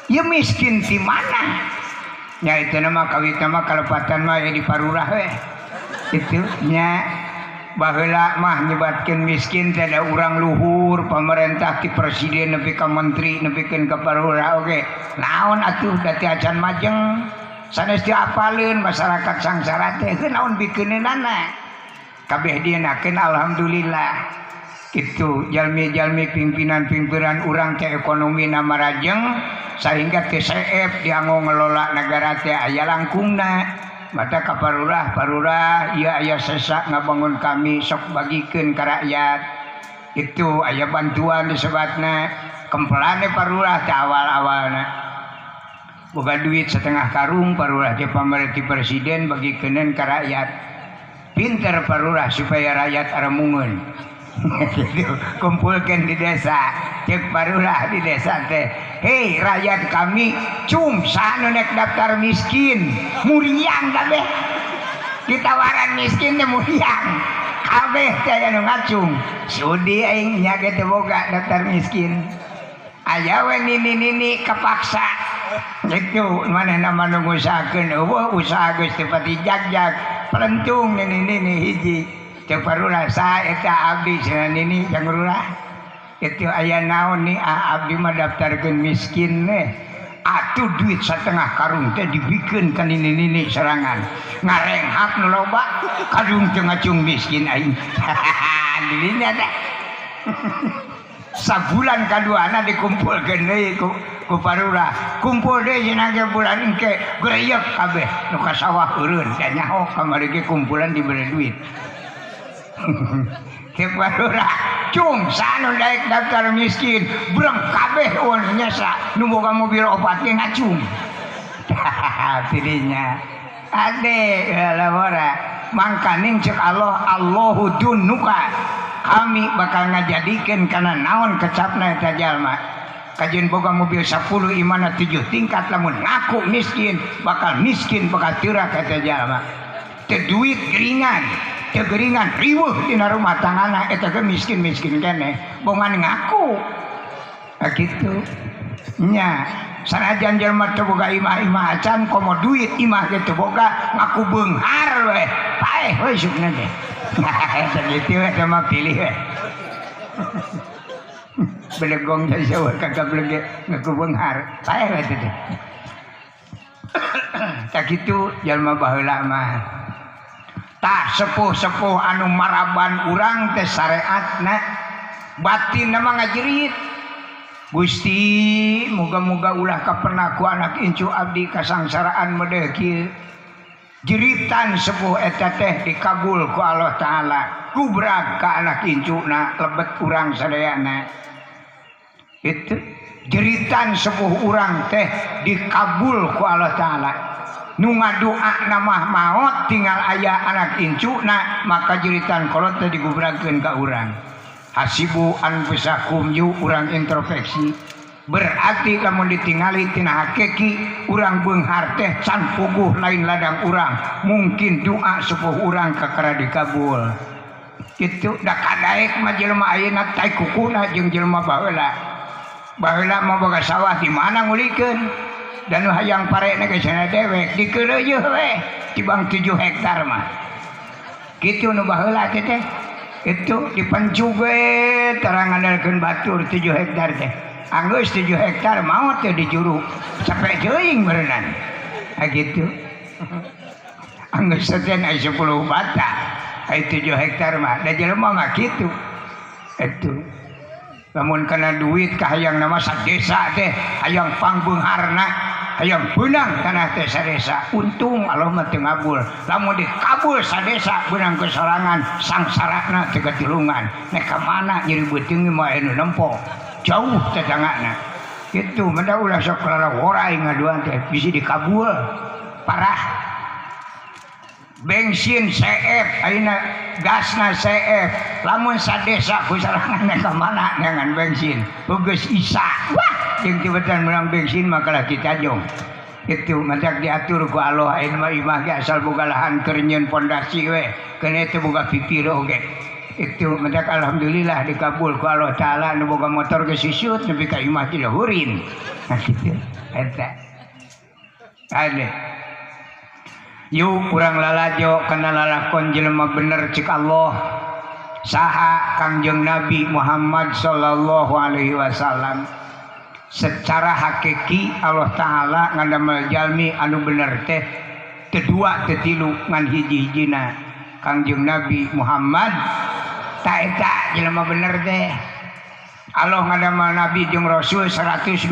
ieu miskin di mana nya itu nama kawitna mah kalepatan mah di parurah we itu nya baheula mah nyebatkeun miskin teh da urang luhur pemerintah ti presiden nepi ka menteri nepikeun ka parurah oge naon atuh da teh acan majeng sanes diapaleun masyarakat sangsara teh naon bikeunana kabeh dienakeun alhamdulillah kitu jalmi-jalmi pimpinan-pimpinan urang teh ekonomi na marajeng sehingga TCF dianggo ngelola negara teh aya langkungna mata ka parurah ieu aya sesak ngabangun kami sok bagikeun ka rakyat itu aya bantuan disebatna kempelane parurah teh awal-awalna boga duit setengah karung parurah teh pamerintah presiden bagikeuneun ka rakyat pinter parurah supaya rakyat aremungeun kumpulkan di desa cek parurah di desa teh hei rakyat kami cum sanu nek daftar miskin muriang kabeh ditawaran miskin teh muriang kabeh teh anu ngacung sudi aing nya ge teu boga daftar miskin aya we nini kapaksa gitu manehna mah nu ngusahakeun eueuh usaha geus teu pati jagjag pelentung nini hiji cek parurah saha eta abdi cenah nini jang lurah itu aya naon nih abdi mah daftarkeun miskin teh atuh duit setengah karung teh dibikeun ka nini serangan ngarenghak nu loba kadung teu ngacung miskin aing dirinya teh sabulan kaduana dikumpulkeun deui ku parurah kumpul deui cenah ge bulan engke greyek kabeh nu ka sawah eureun teh nyaho kamari ge kumpulan dibere duit ke parurah cung sanu daek daftar miskin breng kabeh ulun nyasa nu boga mobil obat ge ngacung tidinya ade lamora mangkaning cek Allah Allahu dunuka kami bakal ngajadikeun kana naon kecapna eta jalma kajian boga mobil 10 imana 7 tingkat lamun ngaku miskin bakal teurak eta jalma teu duit geringan kegeringan riweuh dina rumah tanggana eta ge miskin keneh bongan ngaku kitu nya sanajan jelema teu boga imah-imah acan komo duit imah ge teu boga ngaku beunghar we paeh we sukna teh eta kitu eta mah pilih we belegong jadi sawer kagak belege ngaku beunghar paeh we teh tak kitu jelema baheula mah tah sepuh-sepuh anu maraban urang teh syariatna batin mah ngajerit Gusti muga-muga ulah kapernaku anak incu abdi kasangsaraan medeh kieu jeritan sepuh eta teh dikabul ku Allah taala kubrag ka anak incuna lebet urang sadayana itu jeritan sepuh urang teh dikabul ku Allah taala nu ngadoa namah maot tinggal aya anak incuna maka jeritan kolot teh digubrakeun ka urang hasibu anfusakum yu urang introspeksi berarti lamun ditingali tina hakiki urang beunghar teh can puguh lain ladang urang mungkin doa sepuh urang kakara dikabul kitu da kadaek mah jelema ayeuna tai kukuna jeung jelema baheula mah boga sawah di mana ngulikeun dan hayang parena ke sana dewek dikeureuh we tibang 7 hektar mah kitu nu baheula teh itu dipencu we terang ngandalkeun batur 7 hektar teh anggeus 7 hektar maot teh di juru capek jeuing berenang gitu anggeus seten aya 10 bata aya 7 hektar mah da jelema mah kitu itu lamun kana duit kahayang nama sadesa teh hayang pangbeungharna hayang beunang kana teh sadesa untung Allah mah teu ngabul lamun dikabul sadesa beunang kesorangan sangsarana teu katulungan nek ka mana nyeri beuteung mah anu nempo jauh tetangana kitu menda ulah sok rara worai ngaduan teh bisi dikabul parah bensin CF ayeuna gasna CF lamun sadesa kusarangan ka mana dengan bensin geus isa wah jeung tibetan menang bensin makalah kita jong itu madak diatur ku Allah ayeuna mah imah ge asal boga lahan keur nyieun pondasi we keun teh boga pipir oge itu madak alhamdulillah dikabul ku Allah taala nu boga motor geus sisut nepi ka imah teh hurin nah kitu eta ade yuk kurang lalajo kana lalakon jelema bener cik Allah saha Kangjeng Nabi Muhammad sallallahu alaihi wasallam secara hakiki Allah taala ngandamel jalmi anu bener teh kedua tetilu ngan hiji-hijina Kangjeng Nabi Muhammad ta eta jelema bener teh Allah ngandamel Nabi jeung Rasul 124.000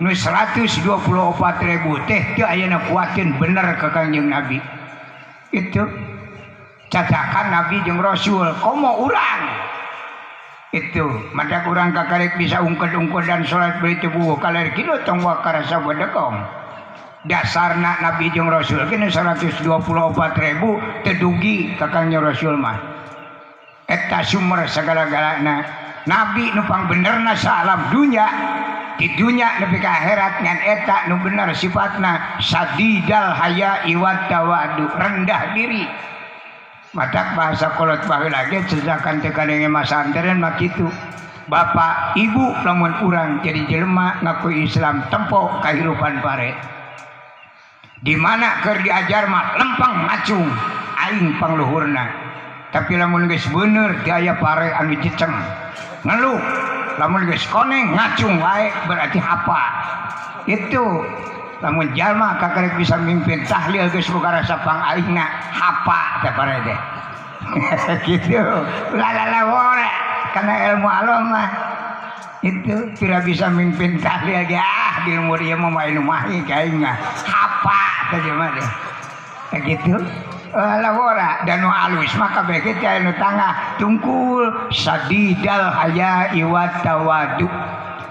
nu 124.000 teh teu ayeuna kuatin bener ka Kangjeng Nabi itu cacakan Nabi jeung Rasul komo urang itu madak urang kakarek bisa ungked-ungked dan salat bari teu buuh kaler kieu tong wa karasa bedegong dasarna Nabi jeung Rasul ge 124.000 teu dugi ka Kangjeng Rasul mah eta sumber sagala-galana Nabi nu pangbenerna sa-alam dunya di dunia nepi ka akhirat ngan eta nu bener sifatna sadidal haya iwat tawadu rendah diri matak bahasa kolot baheula ge cedakan teh kadenge masantren mah kitu bapak ibu lamun urang jadi jelema ngaku Islam tempo kahirupan pare di mana keur diajar mah lempeng ngacung aing pangluhurna tapi lamun geus bener teu aya pare anu jeceng ngeluh lamun geus koneng ngacung wae berarti hapa itu lamun jalma kakarek bisa mimpin tahlil geus boga rasa pangaingna hapa teh pare teh gitu lalala wore kana ilmu Allah mah itu tidak bisa mimpin tahlil ge di umur ieu mah main mahi kaing hapa teh mah teh gitu lawora dan nu alus maka kabeh teh anu tangah tungkul sadidal haya iwat tawadu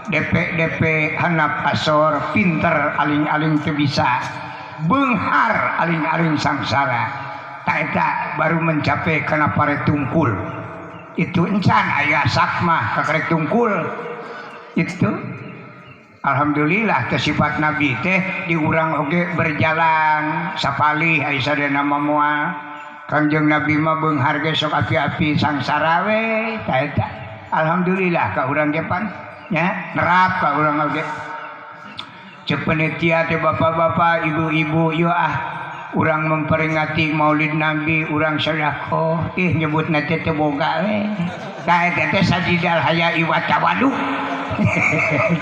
DP hanap asor pinter aling-aling teu bisa beunghar aling-aling sangsara ta eta baru mencapai kana pare tungkul itu encan aya sakmah kakarek tungkul itu alhamdulillah teh sifat Nabi teh diurang oge berjalan sapalih aya sadayana moal Kangjeng Nabi mah beunghar ge sok api-api sangsara we ta eta alhamdulillah ka urang ge pan nya nerap ka urang oge ceuk panitia teh bapak-bapak ibu-ibu yo urang memperingati Maulid Nabi urang sedekah nyebutna teh teu boga we ta eta teh sadidal haya iwat tawadu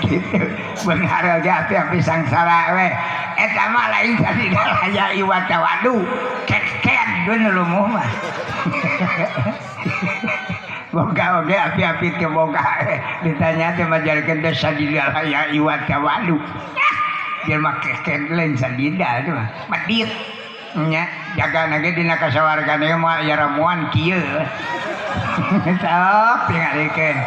gitu beunghar ge api-api sangsara we eta mah lain sadidal haya iwat tawadu keken geun lumuh mah boga oge api-api teu boga ditanya teh majalkeun teh sadidal haya iwat tawadu jelema keken lain sadidal teh mah medit nya jagana ge dina kasawargana mah aya ramuan kieu sok tingalikeun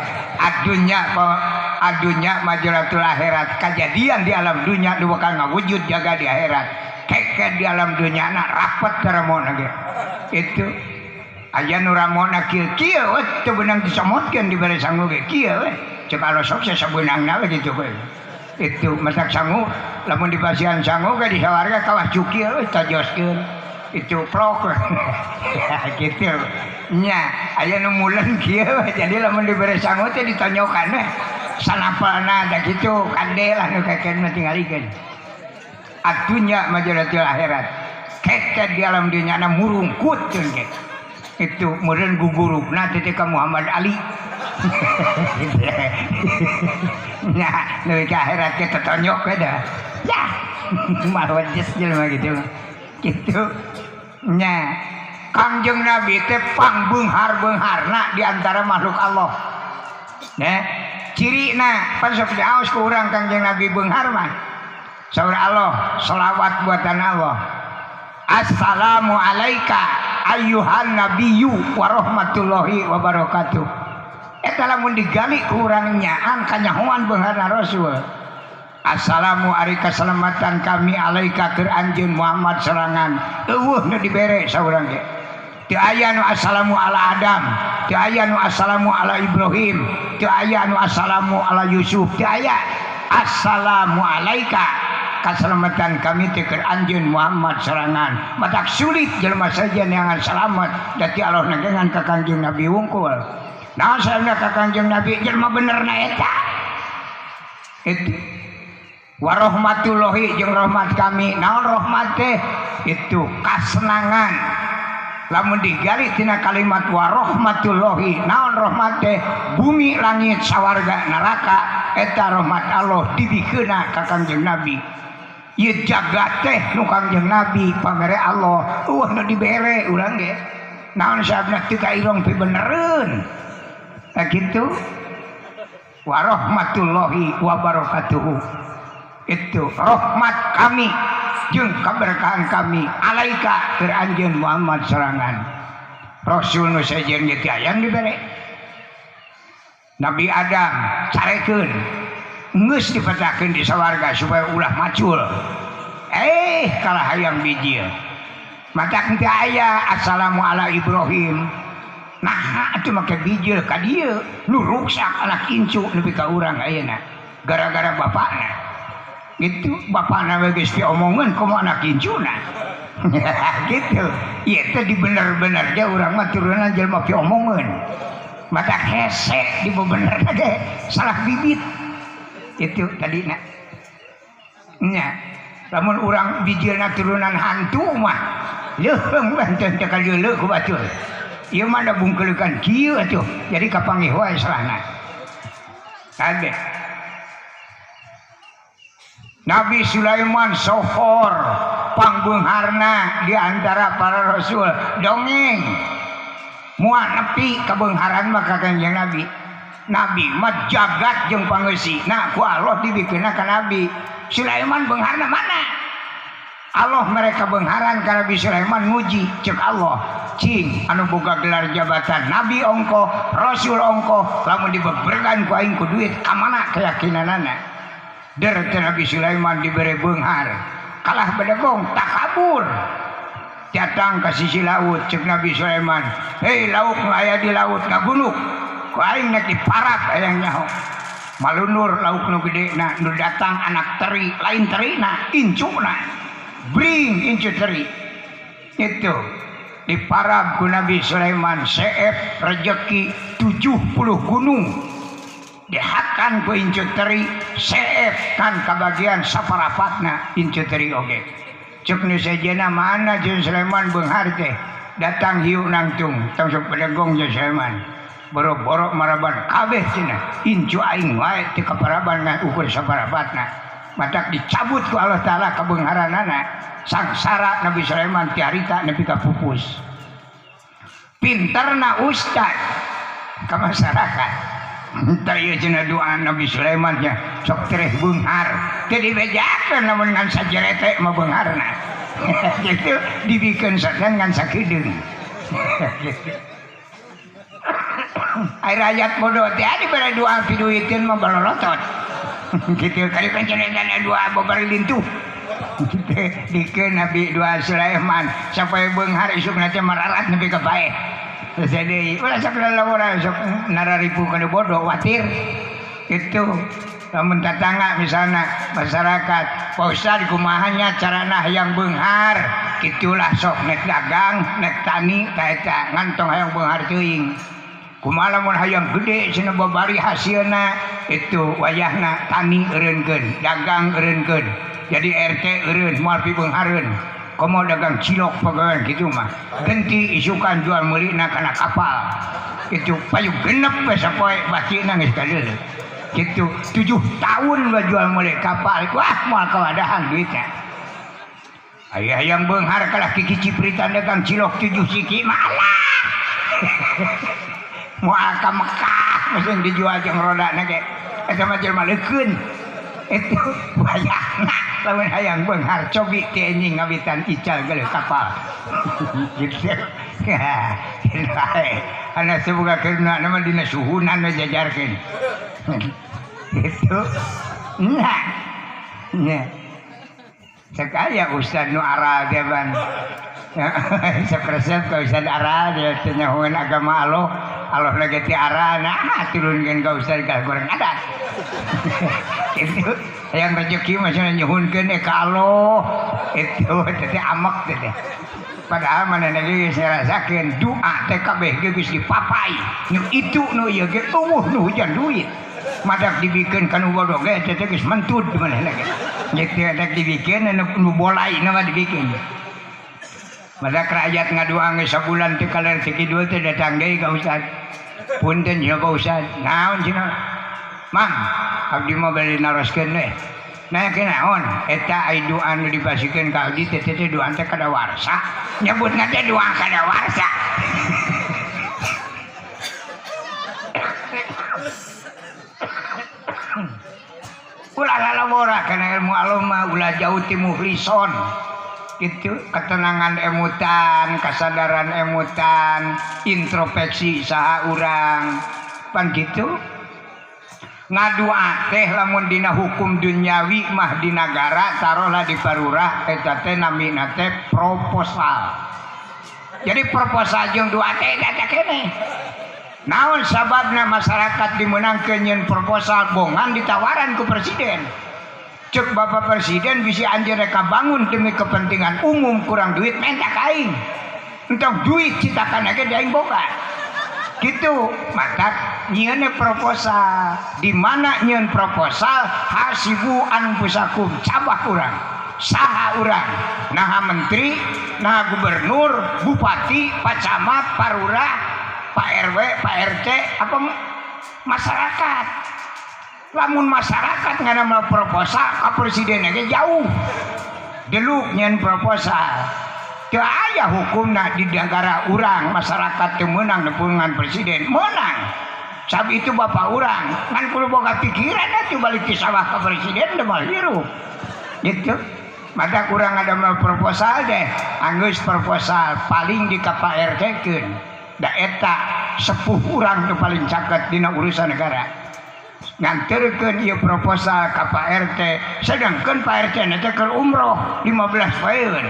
adunya majalatul akhirat kejadian di alam dunia nu bakal ngawujud jaga di akhirat keke di alam dunia na rapet karamona ge itu aya nu ramona kieu teu beunang disamotkeun dibere sangu ge kieu ceuk alo sok sabeunangna we kitu we itu masak sangu lamun dipasihan sangu ge di sawarga kawah cuki we tajoskeun itu prok gitu nya aya nu mulen kieu jadi lamun dibere sangu teh ditonyokan we sanapalna da kitu kade lah nu keken mah tingalikeun adunya majalatul akhirat keke di alam dunya na murungkut ge itu meureun gugurupna teh ka Muhammad Ali nah nu ka akhirat ke tetonyok we dah ya malah jes jelema gitu gitu nya Kangjeng Nabi teh pangbeunghar-beungharna di antara makhluk Allah cirina pan sok diaos ku urang Kangjeng Nabi beunghar mah saur Allah selawat buatan Allah assalamu alaika ayyuhan nabiyyu wa rahmatullahi wa barakatuh eta lamun digali ku urang nyaan kanyahoan beunghar Rasul Assalamu ari keselamatan kami alaika keur anjeun Muhammad serangan eueuh nu dibere saurang ge teu aya nu assalamu ala Adam teu aya nu assalamu ala Ibrahim teu aya nu assalamu ala Yusuf teu aya assalamu alaika keselamatan kami teh keur anjeun Muhammad serangan matak sulit jelema saja neangan selamat dati Allah negengan ka Kangjeng Nabi wungkul naon saena ka Kangjeng Nabi jelema benerna eta itu warahmatullahi jeung rahmat kami naon rahmat teh itu kasenangan lamun digali tina kalimat warahmatullahi naon rahmat teh bumi langit sawarga neraka eta rahmat Allah dibikeuna ka Kangjeng Nabi ieu jagat teh nu Kangjeng Nabi pamere Allah nu dibere urang ge naon sabna teu kairong pi benereun kitu warahmatullahi wabarakatuh itu rahmat kami jeung keberkahan kami alaika keur anjeun Muhammad serangan Rasul nu sejen ge teh aya dibere Nabi Adam carekeun geus dipetakeun di sawarga supaya ulah macul kalah hayang bijil matak teu aya assalamu ala Ibrahim nah atuh make bijil ka dieu nu ruksak anak incu nepi ka urang ayeuna gara-gara bapakna gitu bapakna we geus diomongeun kumaha anak incuna gitu ieu teh dibener-bener ge urang mah turunan jelema diomongeun mata hese dibenerna ge salah bibit itu tadina nya lamun urang bijilna turunan hantu mah leuheung banten teh kaleuleuk ku batur ieu mah da bungkeulekan kieu atuh jadi kapanggih wae salahna kabeh Nabi Sulaiman sohor pangbeungharna di antara para rasul dongeng moal nepi ka beungharan mah ka Kanjeng Nabi Nabi mah jagat jeung pangeussi nah ku Allah dibikeunna ka Nabi Sulaiman beungharna mana Allah mereka beungharan ka Nabi Sulaiman nguji ceuk Allah cing anu boga gelar jabatan Nabi ongko Rasul ongko lamun dibebergan ku aing ku duit ka mana keyakinanana der Nabi Sulaiman diberi beunghar kalah bedegong takabur datang ke sisi laut cek Nabi Sulaiman hei lauk nu aya di laut ngagunuk ku aing nek diparap hayang nyaho malunur lauk nu gedena nu datang anak teri lain terina incuna bring incu teri itu diparap ku Nabi Sulaiman seep rejeki 70 gunung dihakan ku incu teri seep kan kabagian saparapatna incu teri oge cek nu sejena mana jeung Sulaiman beunghar teh datang hiu nangtung tong sok bedegong jeung Sulaiman boro-boro maraban kabeh cenah incu aing wae teu kaparaban ngan ukur saparapatna matak dicabut ku Allah taala kabeungharanana sangsara Nabi Sulaiman ti harita nepi ka pupus pinterna ustad ka masyarakat entah ieu cenah doa Nabi Sulaiman nya sok tereh beunghar teu dibejakeun lamun ngan sajerete mah beungharna gitu dibikeun sadan ngan sakideung ai rakyat bodoh teh dibere doa piduiteun mah balolotot gitu kali panjenengan doa bobari lintuh gitu dikeun Nabi doa Sulaiman supaya beunghar isukna teh mararat nepi ka bae jadi ulah sok lalawara sok nararipu kana bodoh watir itu lamun tatangga misalnya masyarakat Pak Ustad kumahanya carana hayang beunghar kitulah sok nek dagang nek tani kaeta ngantong hayang beunghar teuing kumaha lamun hayang gede cenah babari hasilna itu wayahna tani eureunkeun dagang eureunkeun jadi RT eureun moal pi beunghareun komo dagang cilok pagawean kitu mah genti isukan jual meulina kana kapal itu payu genep we sapoe bacina geus kadeuleuk kitu 7 tahun we jual meuli kapal wah moal kawadahan duitnya aya hayang beunghar kalah kiki cipritan dagang cilok 7 siki malah moal ka Mekah mesin dijual jeung rodana ge eta mah jelema leukeun itu bayangna lamun hayang beunghar cobi teh anjing ngawitan ical geuleuh kapal gitu ana semoga keuna nama dina suhunan we jajarkeun gitu nah nya sekaya Ustad nu arah dia ban sepresep ka Ustad arah dia nyahoeun agama Allah lagi ti arah nah turunkeun ka Ustad ka goreng adat itu yang rezeki maksudnya nyuhunkeun ka Allah itu teh amek teh padahal mana lagi saya rasakan doa teh kabeh geus dipapai nu itu nu ieu ge nu hujan duit madak dibikin kan bodoh ge teh geus mentud mana lagi gitu ada dibikin nu bolai nama dibikin madak rakyat ngaduang sabulan teh kaler rezeki duit teh datang deui ka Ustad punten nya ka Ustad naon cenah mang abdi mah bari naroskeun we nah kenaon eta ai doa nu dibasikeun ka abdi teh doa teh kadawarsa nyebutna teh doa kadawarsa ulah lalawora kana ilmu alama ulah jauh ti muhlison gitu ketenangan emutan kesadaran emutan introspeksi saha urang pan gitu ngadua teh lamun dina hukum duniawi mah di nagara taruhlah di parurah eta teh namina teh proposal jadi proposal jeung doa teh eta keneh naon sababna masyarakat dimenangkeun nyeun proposal bongan ditawaran ku presiden cek bapak presiden bisi anjeun reka bangun demi kepentingan umum kurang duit minta ka aing entok duit citakan ge aing boga gitu maka nyieun proposal di mana nyieun proposal hasibu anfusakum cabah urang saha urang naha menteri naha gubernur bupati pacamat parurah Pak RW, Pak RT, apa masyarakat. Lamun masyarakat ngadamel proposal ka presiden ge jauh. Deluk nyeun proposal. Teu aya hukumna di negara urang masyarakat teu meunang nepungan presiden, meunang. Sabab itu bapak urang, ngan kudu boga pikiran atuh balik ti sawah ka presiden teu moal hirup. Gitu. Maka kurang ngadamel proposal deh, anggeus proposal paling di ka Pak RT keun. Da eta sepuh urang tu paling caket dina urusan negara nganterkeun ieu proposal ka Pak RT sedangkeun Pak RT teh keur umroh 15 poeun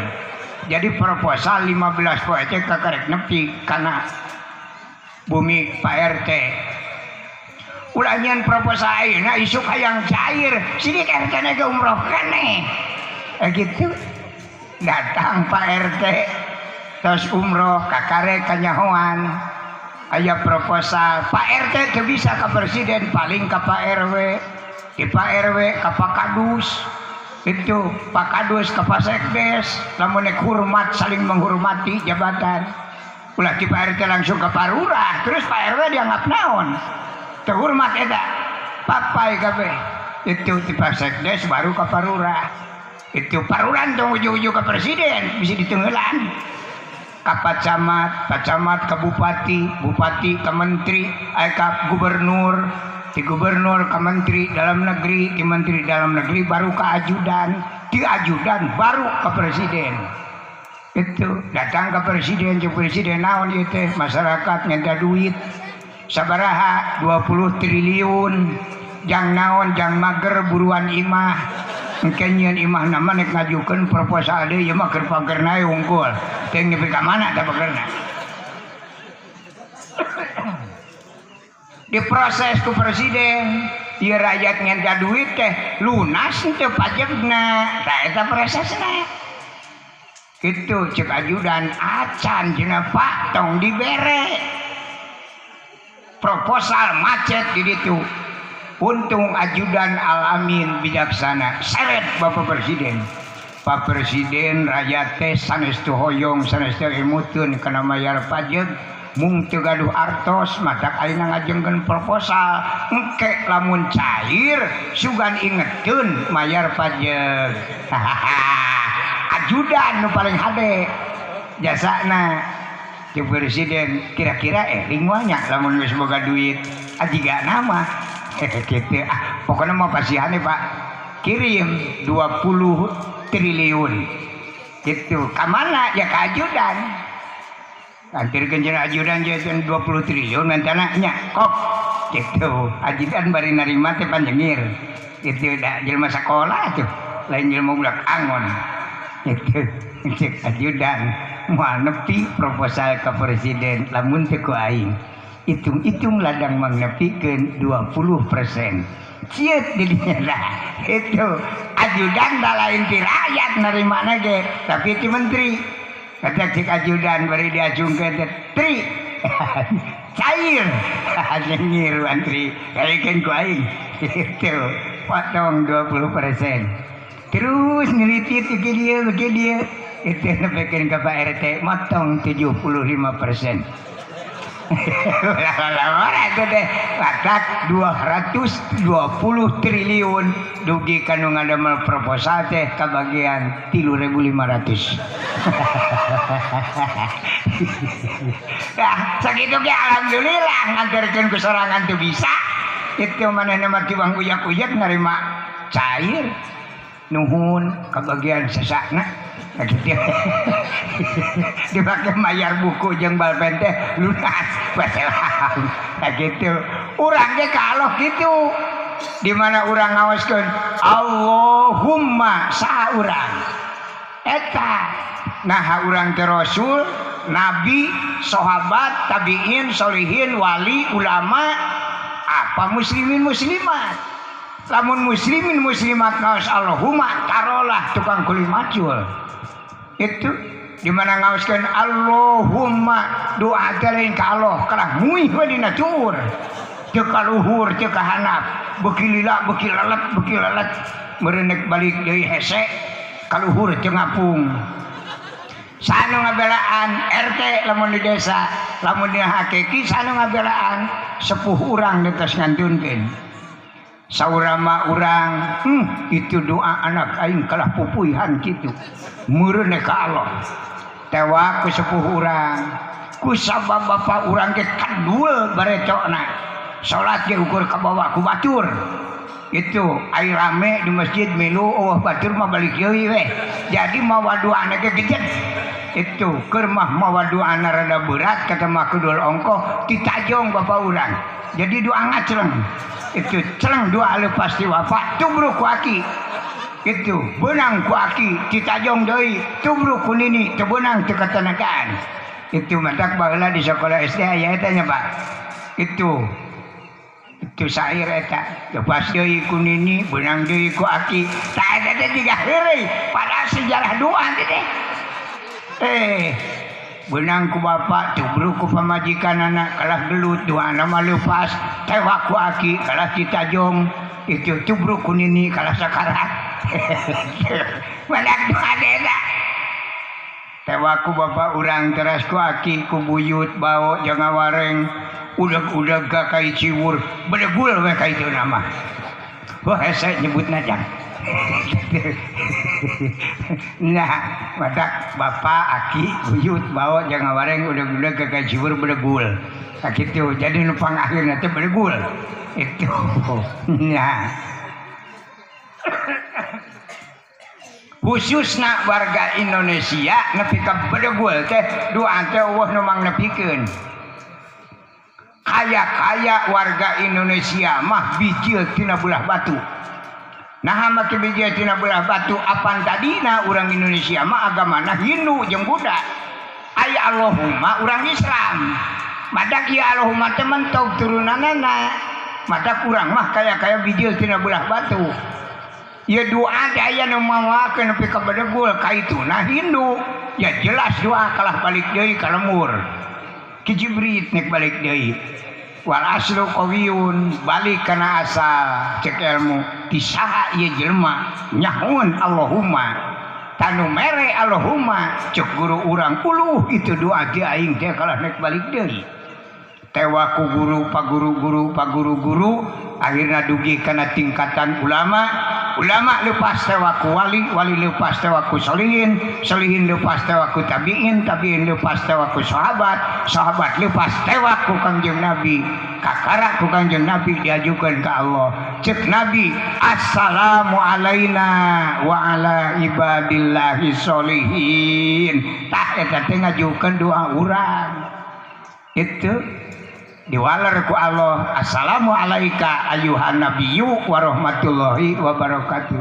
jadi proposal 15 poe teh kakarek nepi kana bumi Pak RT ulah nyeun proposal ayeuna isuk hayang cair sidik RT ge umroh keneh gitu datang Pak RT terus umroh kakarek kanyahoan aya proposal Pak RT teu bisa ka presiden paling ka Pak RW di Pak RW ka Pak Kadus itu Pak Kadus ka Pak Sekdes lamun nek hormat saling menghormati jabatan ulah di Pak RT langsung ka Pak Lurah terus Pak RW dianggap naon teu hormat eta papai kabeh itu di Pak Sekdes baru ka Pak Lurah itu Pak Lurah tong ujug-ujug ka presiden bisa ditenggelan ka pacamat ke bupati ke menteri ke gubernur di gubernur ke menteri dalam negeri di menteri dalam negeri baru ke ajudan di ajudan baru ke presiden itu datang ke presiden naon ieu teh masyarakat ngenda duit sabaraha 20 triliun jang naon jang mager buruan imah engke nyieun imah nama nek ngajukeun proposal deui ieu mah keur pagerna unggul teh nepi ka mana teh pagerna diproses ku presiden ieu rakyat ngenda duit teh lunas teu pajakna tah eta prosesna kitu ceuk ajudan acan cenah Pak tong dibere proposal macet di ditu. Untung ajudan Al-Amin bijaksana seret Bapak Presiden. Pak Presiden rakyat teh sanestu hoyong sanestu imutkeun kana mayar pajeg mung teu gaduh artos matak ayeuna ngajengkeun proposal engke lamun cair sugan ingetkeun mayar pajeg. Ajudan nu paling hade jasana jeung presiden kira-kira ringwanya lamun geus boga duit ajiga nama gitu pokoknya mau pasihane Pak kirim 20 triliun gitu kamana ya ke ajudan antirkeun jeung ajudan jeung 20 triliun mantana nya kok gitu ajudan bari narima teh panjengir gitu da jelema sakola tuh lain ilmu budak angon itu cek ajudan mau nepi proposal ke presiden lamun teu ku aing hitung-hitung ladang mangnepikeun 20%. Cieut didinya dah itu ajudan da lain ti rakyat narimana ge tapi ti menteri kata cek ajudan bari diajungkeun tri cair nyiru antri kayakin ku aing itu potong 20%. Terus ngelitit ke dia itu nepikeun ka Pak RT motong 75%. Lama-lama itu deh katak 220 triliun dugi kanu ngadamel proposal teh kabagian 3.500. Nah sakitu ge alhamdulillah nganterkeun ku sorangan teu bisa itu manehna mah tiwang uyak-uyak narima cair nuhun kabagian sesakna gitu. Dipakai mayar buku jeung balpen teh lunas baselang gitu. Urang ge kalau gitu di mana urang ngaoskeun Allahumma saha urang eta nah urang teh rasul nabi sahabat tabiin solihin wali ulama apa muslimin muslimat. Lamun muslimin muslimat ngaos Allahumma tarolah tukang kuli macul itu dimana ngaoskeun Allahumma doa lain ka Allah kalah muih we dina tur teu ka luhur teu ka handap beuki lila beuki lelet meureun balik deui hese ka luhur teu ngapung. Sanu ngabelaan RT lamun di desa lamun dina hakiki sanu ngabelaan sepuh urang ditos ngantunkeun saurama urang itu doa anak aing kalah pupuihan kitu meureun ka Allah tewa ku sepuh urang ku sabab bapa urang ge kadul barecona salat ge ukur ka bawah ku batur itu ai rame di masjid milu oh batur mah balik deui we jadi mawa doana ge gejeg itu keur mah mawa doana rada berat kata mah kudul ongkoh ditajong bapa urang jadi doa ngacreng itu celeng doa lu pasti wafat tubruk ku aki itu benang ku aki ditajong deui tubruk ku nini teu benang teu katenagaan itu matak baheula di sekolah SD aya eta nya Pak itu sair eta lepas deui ku nini benang deui ku aki tah eta teh jiga heureuy pada sejarah doa teh benang ku bapak tubruk ku pamajikan anak kalah gelut dua nama lepas tewa ku aki kalah citajong itu tubruk ku nini kalah sakarat mana adena tewa ku bapak urang teras ku aki ku buyut bau jangan wareng udag-udag ka kai ciwur bedegul we ka itu nama wah saya nyebutna jang. Nah, badak bapak aki buyut bawa jangan wareng udah ke kajibur bedegul gitu jadi numpang akhirnya teh bedegul itu nah khususna warga Indonesia nepi ka bedegul teh doa teh Allah nu mangnepikeun kaya warga Indonesia mah bijil tina belah batu. Nah make bija tina belah batu apan tadina urang Indonesia mah agamana Hindu jeung Buddha. Aya Allahumma urang Islam. Madak ieu Allahumma teh mentok turunanana. Madak urang mah kaya bijil tina belah batu. Ieu doa teh aya nu mawakeun nepi ka bedegul ka ituna Hindu. Ya jelas doa kalah balik deui ka lemur. Ki Jibrit nek balik deui. Wal aslu qawiyun balik kana asal cek ilmu disaha ieu jelema nyahoun Allahumma tanu mere Allahumma cek guru urang uluh itu doa ge aing teh kalah nek balik deui tewa ku guru paguru akhirna dugi kana tingkatan ulama lepas tewa ku wali lepas tewa ku solihin lepas tewa ku tabiin lepas tewa ku sahabat lepas tewa ku Kangjeng Nabi kakara ku Kangjeng Nabi diajukeun ka Allah cek Nabi assalamu alaina wa ala ibadillahi sholihin tah eta teh ngajukeun doa urang itu diwaler ku Allah assalamu alaika ayuhan nabiyyu wa rahmatullahi wa barakatuh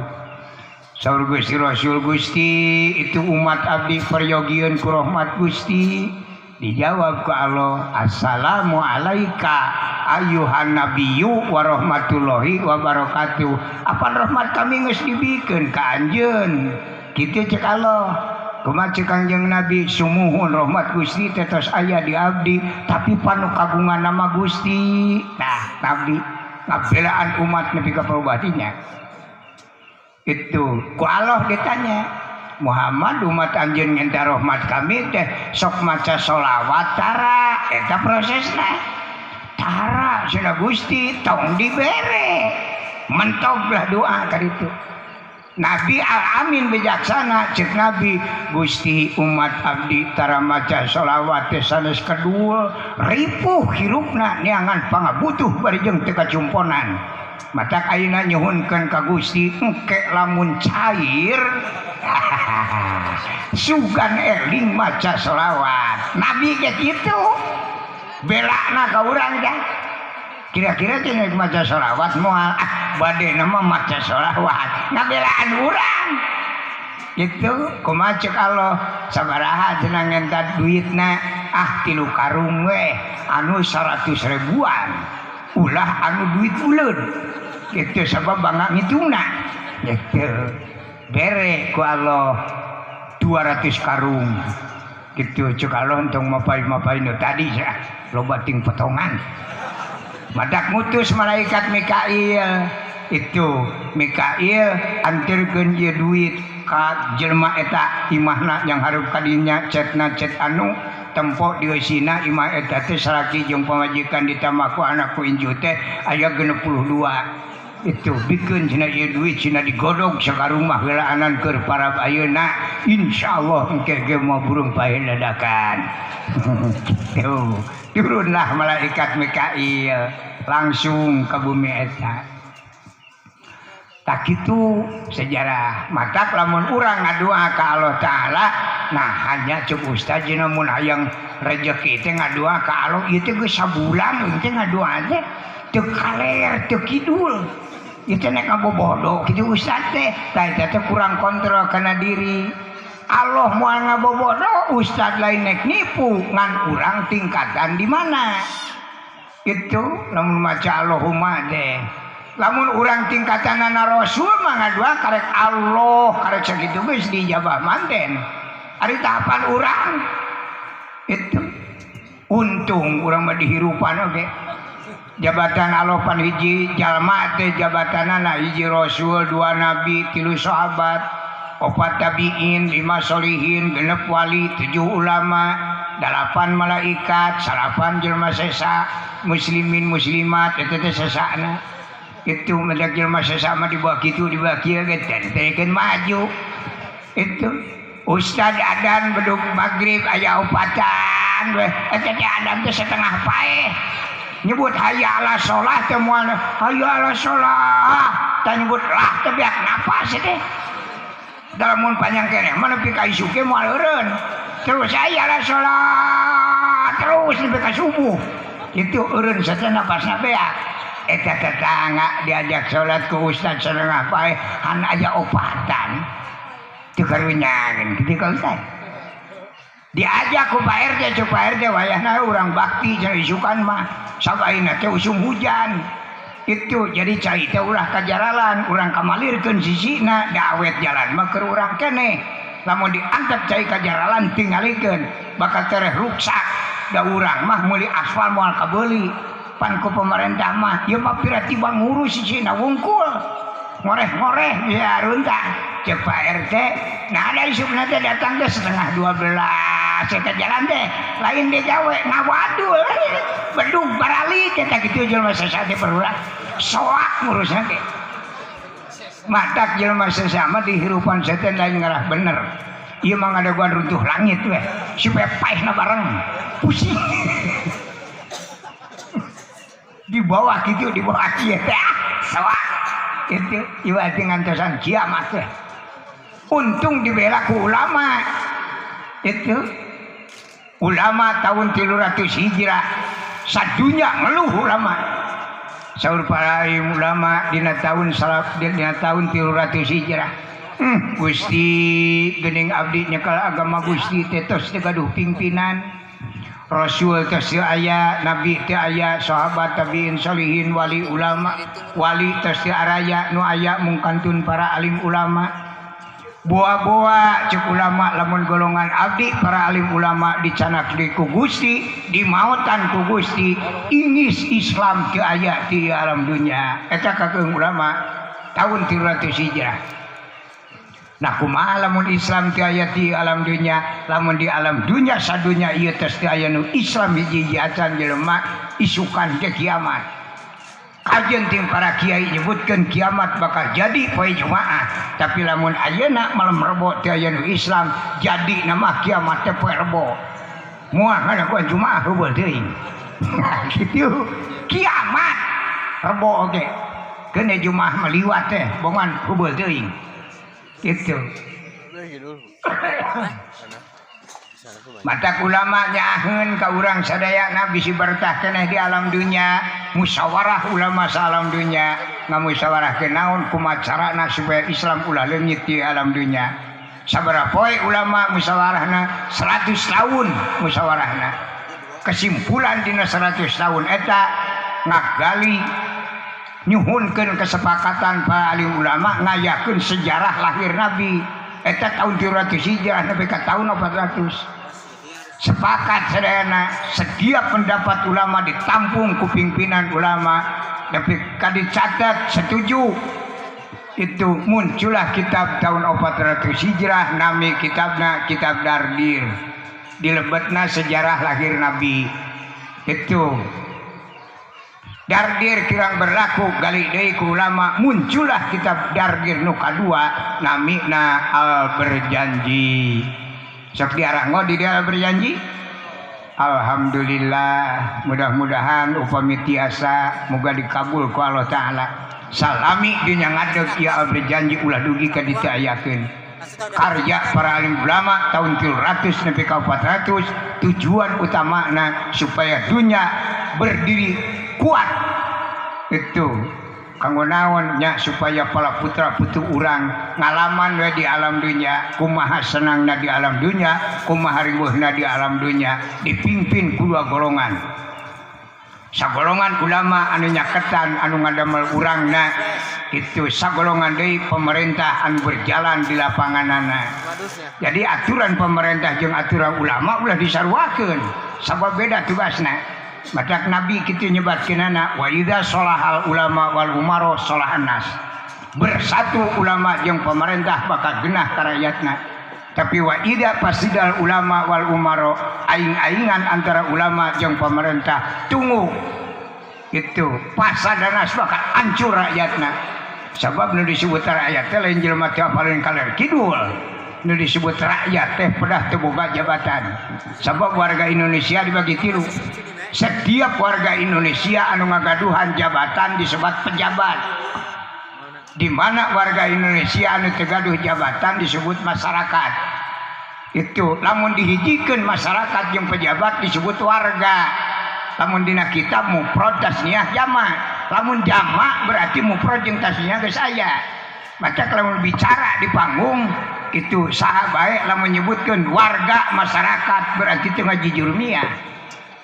saur Gusti Rasul, Gusti itu umat abdi peryogian ku rahmat Gusti. Dijawab ku Allah, assalamu alaika ayuhan nabiyyu wa rahmatullahi wa barakatuh. Apa rahmat kami geus dibikeun ka anjeun. Kitu cek Allah. Kumaha cek Kangjeng Nabi, sumuhun rahmat Gusti tetos aya di abdi, tapi panu kagungan nama Gusti. Nah, abdi ngabelaan umat nepi ka parubadinya. Itu ku Allah ditanya, Muhammad umat anjeun ngenta rahmat kami teh sok maca sholawat tara eta prosesna. Tara cenah Gusti tong dibere. Mentoglah doa ka ditu. Nabi Al-Amin bijaksana cek Nabi, Gusti umat abdi tara maca sholawat teh sanes kedua ripuh hirupna neangan pangabutuh bari jeung teu kacumponan. Matak ayeuna nyuhunkeun ka Gusti engke lamun cair sugan eling maca sholawat. Nabi ge kitu belana ka urang dah. Kira-kira cenah maca sholawat moal bade nama maca sholawat ngabelaan urang. Itu kumaha ceuk Allah, sabaraha cenah ngenta duitna 3 karung we anu 100 ribuan. Ulah anu duit buleun. Kitu sabab bangga ngitungna. Kitu bere ku Allah 200 karung. Kitu ceuk Allah entong mapai-mapai nu tadi cenah loba ting potongan. Madak ngutus malaikat Mikail. Itu Mikail antirkeun ieu duit ka jelema eta imahna yang hareup kadinya cetna cet anu tempo dieusina imah eta teh saraki jeung pamajikan ditambah ku anakku inju teh aya 62. Itu bikeun cenah ieu duit cenah digodog sakarung mah heulaanan keur parab ayeuna insyaallah engke ge moal burung paeh dadakan. Tuh turunlah malaikat Mikail langsung ke bumi eta. Tak kitu sejarah. Matak lamun urang ngadoa ka Allah Ta'ala, nah hanya cuk ustaz cenah mun hayang rezeki teh ngadoa ka Allah ieu teh geus sabulan teh ngadoa teh teu kaler teu kidul. Ieu teh nek ngabobodo kitu ustaz teh. Tah eta teh kurang kontrol kana diri. Allah moal ngabobodo, ustaz lain nek nipu ngan urang tingkatan di mana? Itu lamun maca Allahumma deh. Lamun urang tingkatanana Rasul mah ngadoa karek Allah, karek sakitu geus dijabah manten. Ari tahapan urang itu untung urang mah dihirupan oge. Jabatan Allah pan hiji jalma teh jabatanana hiji Rasul, 2 nabi, 3 sahabat, 4 tabiin, 5 solihin, 6 wali, 7 ulama, 8 malaikat, 8 jelma sesa, muslimin muslimat eta teh sesana. Itu mendak jelma sesa mah dibawa kitu dibawa kieu ge teh maju. Itu ustad adan bedug magrib aya opatan we eta teh adan teh setengah paeh. Nyebut hayya ala sholah teh moal hayya ala sholah tah nyebut lah teh biak napas teh. Dalam mun panjang keneh mah nepi ka isuke moal eureun. Terus hayya ala sholah terus nepi ka subuh. Itu eureun saja napasna beak. Eta tetangga diajak sholat ku ustaz setengah paeh han aya opatan. Teu karunyangeun kitu ka ustaz. Diajak ku Pak RT, cuk Pak RT wayahna urang bakti jeung isukan mah sabaina teh usum hujan. Itu jadi cai teh ulah kajaralan, urang kamalirkeun sisina da awet jalan mah keur urang keneh. Lamun diantep cai kajaralan tingalikeun bakal tereh ruksak. Da urang mah meuli aspal moal kabeuli. Pan ku pemerintah mah ieu mah pirati bang ngurus sisina wungkul. Ngoreh-ngoreh ya runtah. Cek Pak RT, nah ada isupna teh datang teh setengah 12 eta jalan teh lain di Jawa ngawadul bedug barali kita kitu jelema sesa teh berulah soak ngurusna teh matak jelema sesa mah dihirupan setan lain ngarah bener ieu mah ngadeguan runtuh langit we supaya paehna bareng pusing di bawah kitu di bawah kieu teh soak itu iwati ngantosan kiamat teh. Untung dibela ku ulama. Itu ulama tahun 300 Hijrah sadunya ngeluh ulama. Saur para ulama dina tahun 300 Hijrah Gusti gening abdi nyekel agama Gusti tetos teu gaduh pimpinan. Rasul teh aya, nabi teh aya, sahabat tabiin salihin, wali ulama, wali teh araya nu aya mung kantun para alim ulama. Boa-boa cek ulama lamun golongan abdi para alim ulama dicanak di ku Gusti, dimaotan ku Gusti, ingis Islam teu aya di alam dunia. Eta kakeung ulama tahun 300 Hijrah. Nah kumaha lamun Islam teu aya di alam dunia, lamun di alam dunia sadunya ieu teh teu aya nu Islam hiji-hiji acan jelema isukan ke kiamat. Kajen tim para kiai nyebutkeun kiamat bakal jadi poe Jumaah, tapi lamun ayeuna malam Rebo teu aya nu Islam, jadi nama kiamat teh poe Rebo. Moal kana poe Jumaah heubeul teuing. Kitu kiamat Rebo oge. Keun Jumaah maliwat teh bongan heubeul teuing. Gitu. Mata ulama nyaheun ka urang sadayana bisi bertah keneh di alam dunia, musyawarah ulama sa alam dunia, ngamusyawarahkeun naon kumaha carana supaya Islam ulah leungit di alam dunia. Sabaraha poe ulama musyawarahna 100 tahun musyawarahna. Kesimpulan dina 100 tahun eta ngagali nyuhunkeun kesepakatan para alim ulama ngayakeun sejarah lahir Nabi eta tahun 300 Hijrah nepi ka tahun 400. Sepakat sadayana setiap pendapat ulama ditampung ku pimpinan ulama nepi ka dicatat setuju. Itu muncullah kitab tahun 400 Hijrah nami kitabna Kitab Dardir. Dilebetna sejarah lahir Nabi. Itu Dardir kirang berlaku gali deui ku ulama, muncullah kitab Dardir nu kadua namina Al Berjanji. Sok diarah di dia Al Berjanji. Alhamdulillah, mudah-mudahan upami tiasa muga dikabul ku Allah taala. Salami dinya ngadeg ieu Al Berjanji ulah dugi ka ditayakeun. Karya para alim ulama tahun 300 nepi ka 400 tujuan utamana supaya dunia berdiri kuat itu kanggo naon nya supaya para putra putu urang ngalaman we di alam dunia kumaha senangna di alam dunia kumaha riweuhna di alam dunia dipimpin ku dua golongan. Sagolongan ulama anu nyaketan anu ngadamel urangna itu sagolongan deui pemerintah anu berjalan di lapanganana. Jadi aturan pemerintah jeung aturan ulama ulah disaruakeun sabab beda tugasna. Matak Nabi kitu nyebatkeunana wa idza sholahal ulama wal umaro sholahan nas. Bersatu ulama jeung pemerintah bakal genah ka rakyatna. Tapi wa idza fasidal ulama wal umaro aing-aingan antara ulama jeung pemerintah tunggu itu pasadanas bakal hancur rakyatna. Sabab nu disebut rakyat teh lain jelema teh paling kaler kidul. Nu disebut rakyat teh pedah teu boga jabatan. Sabab warga Indonesia dibagi tilu. Setiap warga Indonesia anu ngagaduhan jabatan disebut pejabat. Di mana warga Indonesia anu teu gaduh jabatan disebut masyarakat. Itu lamun dihijikeun masyarakat jeung pejabat disebut warga. Lamun dina kitab mufrad tasniah jamak. Lamun jamak berarti mufrad jeung tasniah geus aya. Maka lamun bicara di panggung itu saha bae lamun nyebutkeun warga masyarakat berarti teu ngajijurmiah.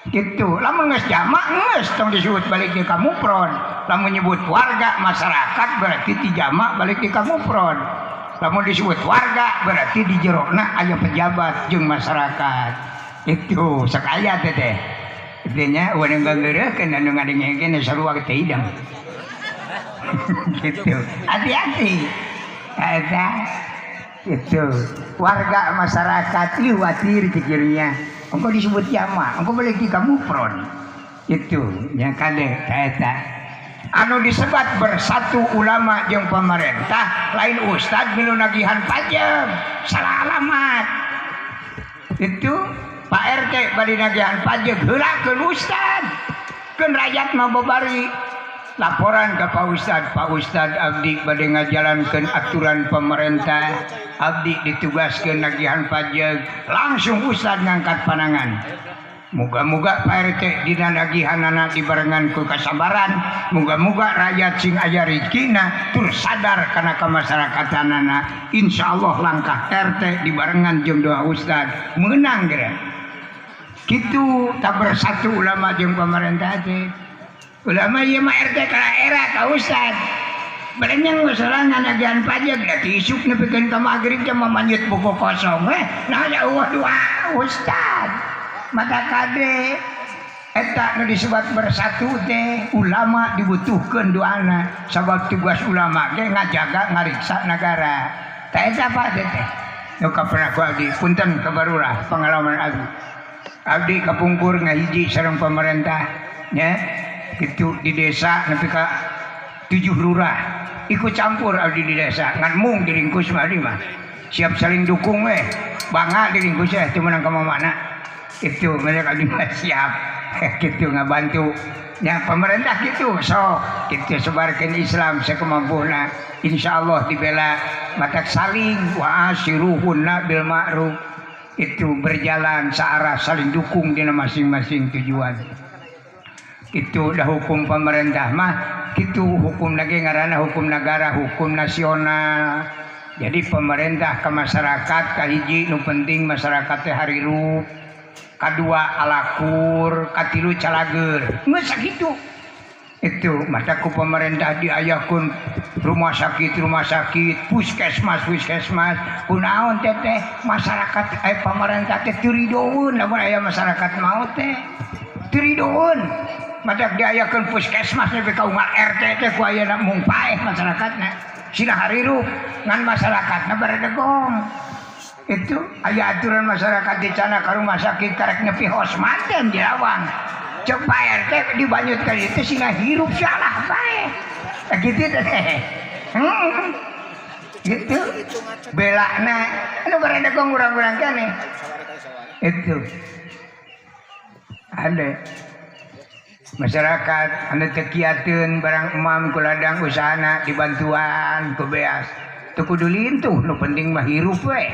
Gitu, lamun geus jamak geus tong disebut balik ke mufrad. Lamun nyebut warga masyarakat berarti ti jamak balik ke mufrad. Lamun disebut warga berarti di jerona aya pejabat jeung masyarakat. Itu sakaya teh. Intinya urang ngageureukkeun anu ngadengekeun sarua teh idam. Gitu. Hati-hati. Ada itu warga masyarakat liwatir kecilnya. Engkau disebut jamak, engkau boleh di kamu pron. Itu yang kade eta. Anu disebat bersatu ulama jeung pemerintah lain ustad milu nagihan pajak salah alamat. Itu Pak RT bari nagihan pajak heulakeun ustad. Keun rakyat mah babari laporan ke Pak Ustad abdi bade ngajalankeun aturan pemerintah, abdi ditugaskeun nagihan pajak, langsung Ustad ngangkat panangan. Muga-muga Pak RT dina dagihanana dibarengan ku kasabaran, muga-muga rakyat sing aya rezekina tur sadar kana kamasyarakatan insyaallah langkah RT dibarengan jeung doa ustad meunang geura. Kitu tak bersatu ulama jeung pemerintah teh. Ulama ieu mah RT ka era ka ustad. Berenang sorangan agian pajak da tisuk nepikeun ka magrib jam mamanyut buku kosong nah ya Allah doa ustad. Mata kade eta nu disebut bersatu teh ulama dibutuhkeun doana sabab tugas ulama ge ngajaga ngariksa negara. Tah eta apa teh? Nu pernah ku abdi punten kabarurah pengalaman abdi kapungkur ngahiji sareng pemerintah nya kitu di desa nepi ka 7 lurah ikut campur abdi di desa ngan mung diringkus mah abdi mah siap saling dukung bangga diringkus teu meunang ka mana. Itu mereka juga siap gitu ngabantu ya pemerintah gitu sok gitu sebarkan Islam sekemampuana insyaallah dibela matak saling wa asyiruhunna bil ma'ruf itu berjalan searah saling dukung di masing-masing tujuan itu udah hukum pemerintah mah gitu hukum lagi ngaranna hukum negara hukum nasional jadi pemerintah ke masyarakat kahiji nu penting masyarakat teh harirup kadua alakur, katilu calager, nggak sakitu. Itu mataku pemerintah diayahkan rumah sakit, puskesmas, kunaon teteh masyarakat, pemerintah teh turidoun, namun ayah masyarakat mau teh turidoun. Matak diayahkan puskesmas lebih kau umat RT teh ku ayah nak mungpaeh masyarakatnya, sila harirup ngan masyarakatnya beredegong. Itu aya aturan masyarakat di sana ka rumah sakit karek nepi hosman dan dirawang cek Pak RT dibanyutkan itu sehingga hirup salah bae gitu teh gitu belakna anu berada gong urang-urang kene itu ada masyarakat anu teu kiateun barang emam ku ladang usahana dibantuan ku beas teu kudu lintuh nu penting mah hirup we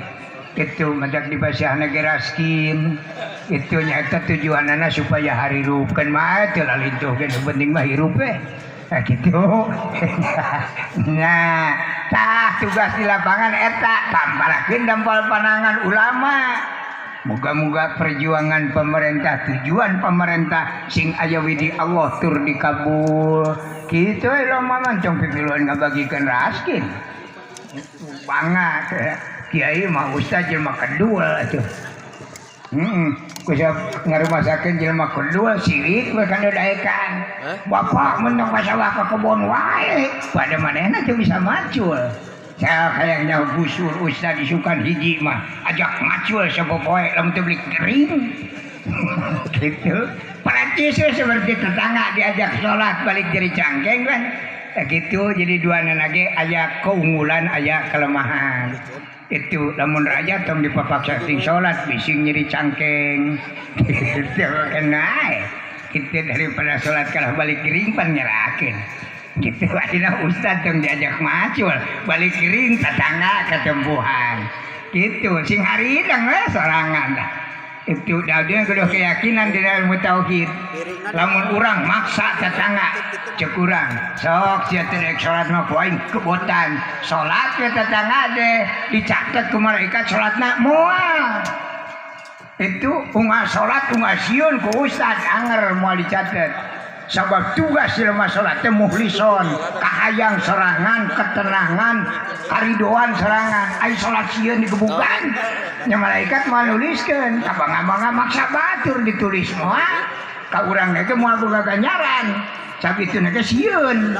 itu madak dibasih negara skin itu nyata tujuanana supaya harirup kan mah teu lalintuh kan penting mah hirup nah gitu nah tah tugas di lapangan eta tamparakeun dampal panangan ulama moga-moga perjuangan pemerintah tujuan pemerintah sing aya widi Allah tur dikabul kitu ulama mah cong pipiluan ngabagikeun raskin banget kiai mah ustaz jelema kedua atuh. Kusap ngarumasakeun jelema kedua sirik we kana daekan. Bapak menang masalah ke kebon wae. Pada manehna teu bisa macul. Saya kayaknya busur ustaz disukan hiji mah ajak macul sapopoe lamun teu beli kering. Gitu. Praktis seperti tetangga diajak sholat balik jadi cangkeng kan. Gitu jadi dua lagi aya keunggulan aya kelemahan. Itu lamun raja tong dipapaksa sing salat bising nyeri cangkeng gitu kena kita daripada salat kalah balik kering pan nyerakeun gitu adina ustaz tong diajak macul balik kering tetangga ketempuhan gitu sing haridang sorangan dah itu dia kudu keyakinan di ilmu tauhid lamun urang maksa tetangga cek urang sok sia teh salat mah ku aing kebotan salat ke tetangga deh dicatet ku malaikat salatna moal itu ungah salat ungah sieun ku ustaz anger moal dicatet sabab tugas jelema salat teh muhlison kahayang serangan ketenangan karidoan serangan ai salat sieun dikebukan nya malaikat mah nuliskeun abang-abang maksa batur ditulis moal ka urang ge moal boga ganjaran sakitu ge sieun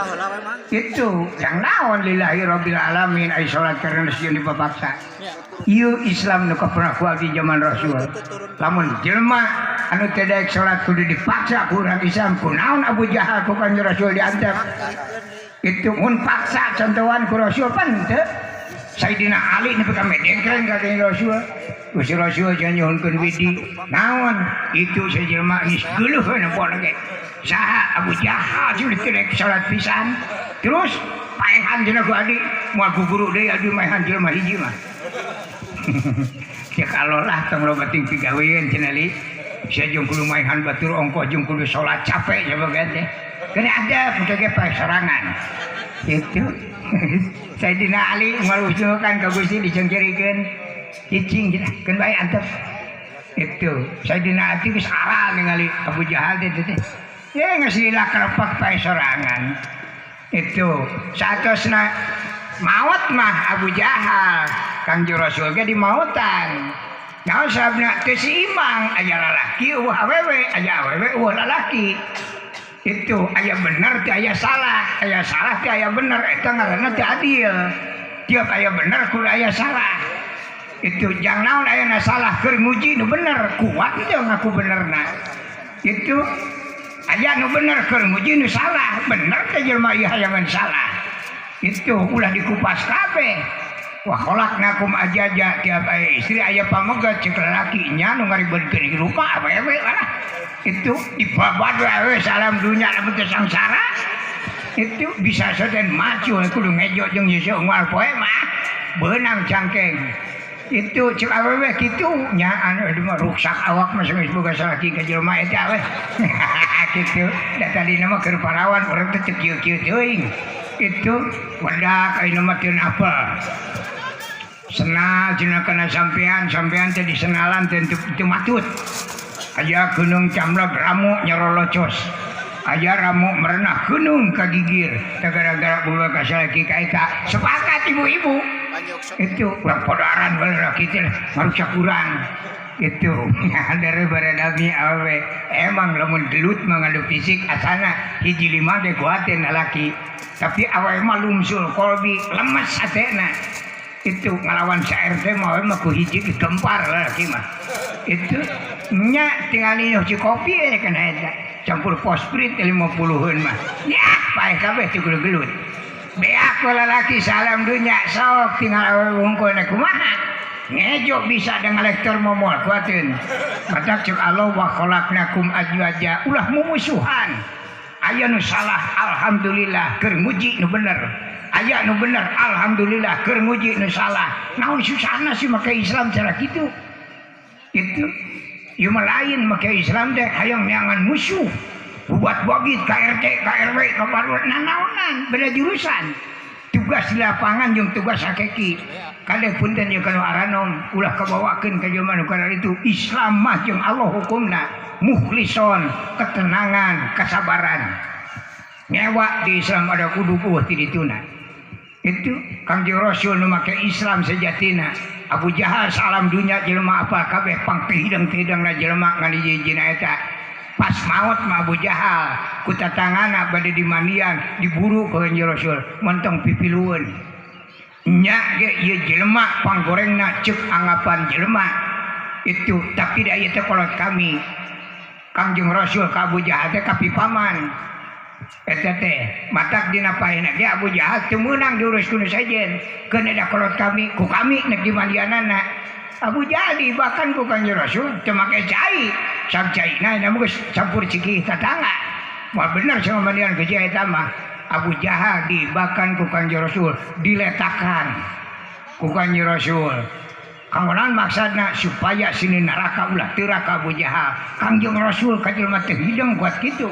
itu yang naon lillahi rabbil alamin ai salat karena sieun dipaksa ieu Islam nu pernah kuat di zaman Rasul lamun jelema anu teu daek salat kudu dipaksa ku urang Islam kunaon Abu Jahal ku Kanjeng Rasul diantep itu mun paksa contohan ku Rasul pan teu Sayyidina Ali nepi ka medengkeun ka Rasul Gusti Rasul jangan nyuhunkeun widi naon itu sajelema geus geuleuh nepon ge saha Abu Jahal sudah teu daek salat pisan terus paehan cenah ku adi moal ku guru deui adi maehan jelema hiji mah ya kalau lah tong lo penting pigawean cenah li sia jeung kudu maihan batur ongkoh jeung kudu salat capek ya bagante kena ada pake pasarangan itu Sayyidina Ali ngalusukan ka Gusti dicengkerikeun cicing keun bae antep itu Sayyidina Ali geus salah ningali Abu Jahal teh ya ngasila kerepak pasarangan itu satosna maut mah Abu Jahal Kangjeng Rasul ge di mautan nyaho sabna teu seimbang aya lalaki awewe aya awewe lalaki itu aya bener teu aya salah teu aya bener eta ngaranna teu adil tiap aya bener kudu aya salah itu jang naon aya salah keur nguji nu bener kuat teu ngaku benerna itu aya nu bener keur nguji nu salah bener teh jelema ieu hayangan salah itu ulah dikupas kabeh wah kolakna kum ajaja tiap aya istri aya pamegat cek lalaki nya nu ngaribeukeun rupa awewe lah itu dibabad we salam dunya lamun teu sangsara itu bisa saden maju kudu ngejo jeung nyeuseuk unggal poe mah beunang cangkeng itu cek awewe kitu nya anu mah ruksak awak mah geus boga salaki ka jelema eta we kitu da tadi nama keur parawan urang teh cek kieu-kieu teuing itu wadah ayeuna mah teu apa senal cenah kana sampean teh disenalan teh teu matut aya gunung camlog ramu nyarolocos aya ramu merenah gunung kagigir gara-gara boga ka salaki ka eta sepakat ibu-ibu itu urang podaran bae laki teh marusak urang itu dari baradami awe emang lamun gelut mangadu fisik asana hiji 5 teh kuatin laki tapi awe mah lumsul kolbi lemes hatena itu ngalawan CRT mah ku hiji digempar laki mah itu nya tinggal nyoh kopi kan eta campur posprit 50-eun mah nya paeh kabeh teu gelut beak lalaki salam dunya sok tinggal awe wungkul kumaha ngejo bisa dengan lektor momol kuatin matak cek Allah wa khalaqnakum azwaja ulah mumusuhan aya nu salah alhamdulillah keur nguji nu bener aya nu bener alhamdulillah keur nguji nu salah naon susahna sih make Islam cara kitu itu ieu mah lain make Islam teh hayang neangan musuh buat bogit KRT KRW kabarut nanaonan beda jurusan tugas di lapangan jeung tugas hakiki kadeh punten jeung kana aranom ulah kabawakeun ka jelema nu kana itu Islam mah jeung Allah hukumna mukhlison ketenangan kesabaran nyewa di Islam ada kudu pueuh ti dituna itu Kangjeng Rasul nu make Islam sejatina Abu Jahal salam dunya jelema apa kabeh pangtihidang-tihidangna jelema ngan hiji-hijina eta pas maut mah Abu Jahal ku tatangana bade di mandian diburu ku Kangjeng Rasul montong pipilueun nya ge ieu jelema panggorengna ceuk anggapan jelema itu tapi da ieu teh kolot kami Kangjeng Rasul ka Abu Jahal teh kapipaman eta teh matak dina paehna ge Abu Jahal teu meunang diurus ku nu sajen keun ada kolot kami ku kami nek di mandianana Abu Jahal bahkan ku Kangjeng Rasul teu make cai sab caina nya geus campur cikih tatangga moal bener sama mandian ke eta mah Abu Jahal bahkan ku Kangjeng Rasul diletakan ku Kangjeng Rasul kanggonan maksudna supaya sini neraka ulah teu ka Abu Jahal Kangjeng Rasul ka jelema teh hideng kuat kitu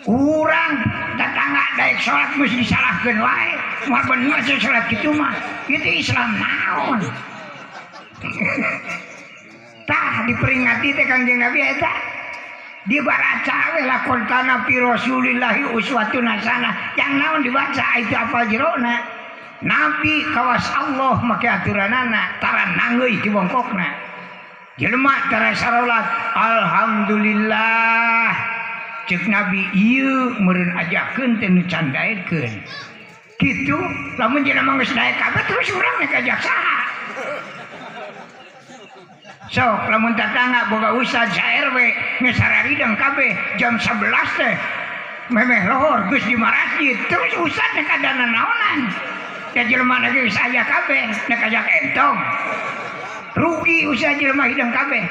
urang tetangga daek salat mesti disalahkeun wae moal bener salat kitu mah kitu Islam naon tah diperingati teh Kangjeng Nabi eta dibaca we lakon kana fi Rasulillahi uswatun hasanah yang naon dibaca itu apa jerona Nabi kawas Allah make aturanana tara nanggeuy di bongkokna jelema tara sarolat alhamdulillah cek Nabi ieu meureun ajakeun teh nu can daekeun kitu lamun jelema geus daek kabeh terus urang nek ajak saha sok lamun tatangga boga ustad RW geus sararideng kabeh jam 11 teh memeh lohor geus di masjid terus ustad nek ada naonan ya jelema lagi geus aya kabeh nek ajak entong rugi ustad jelema hideng kabeh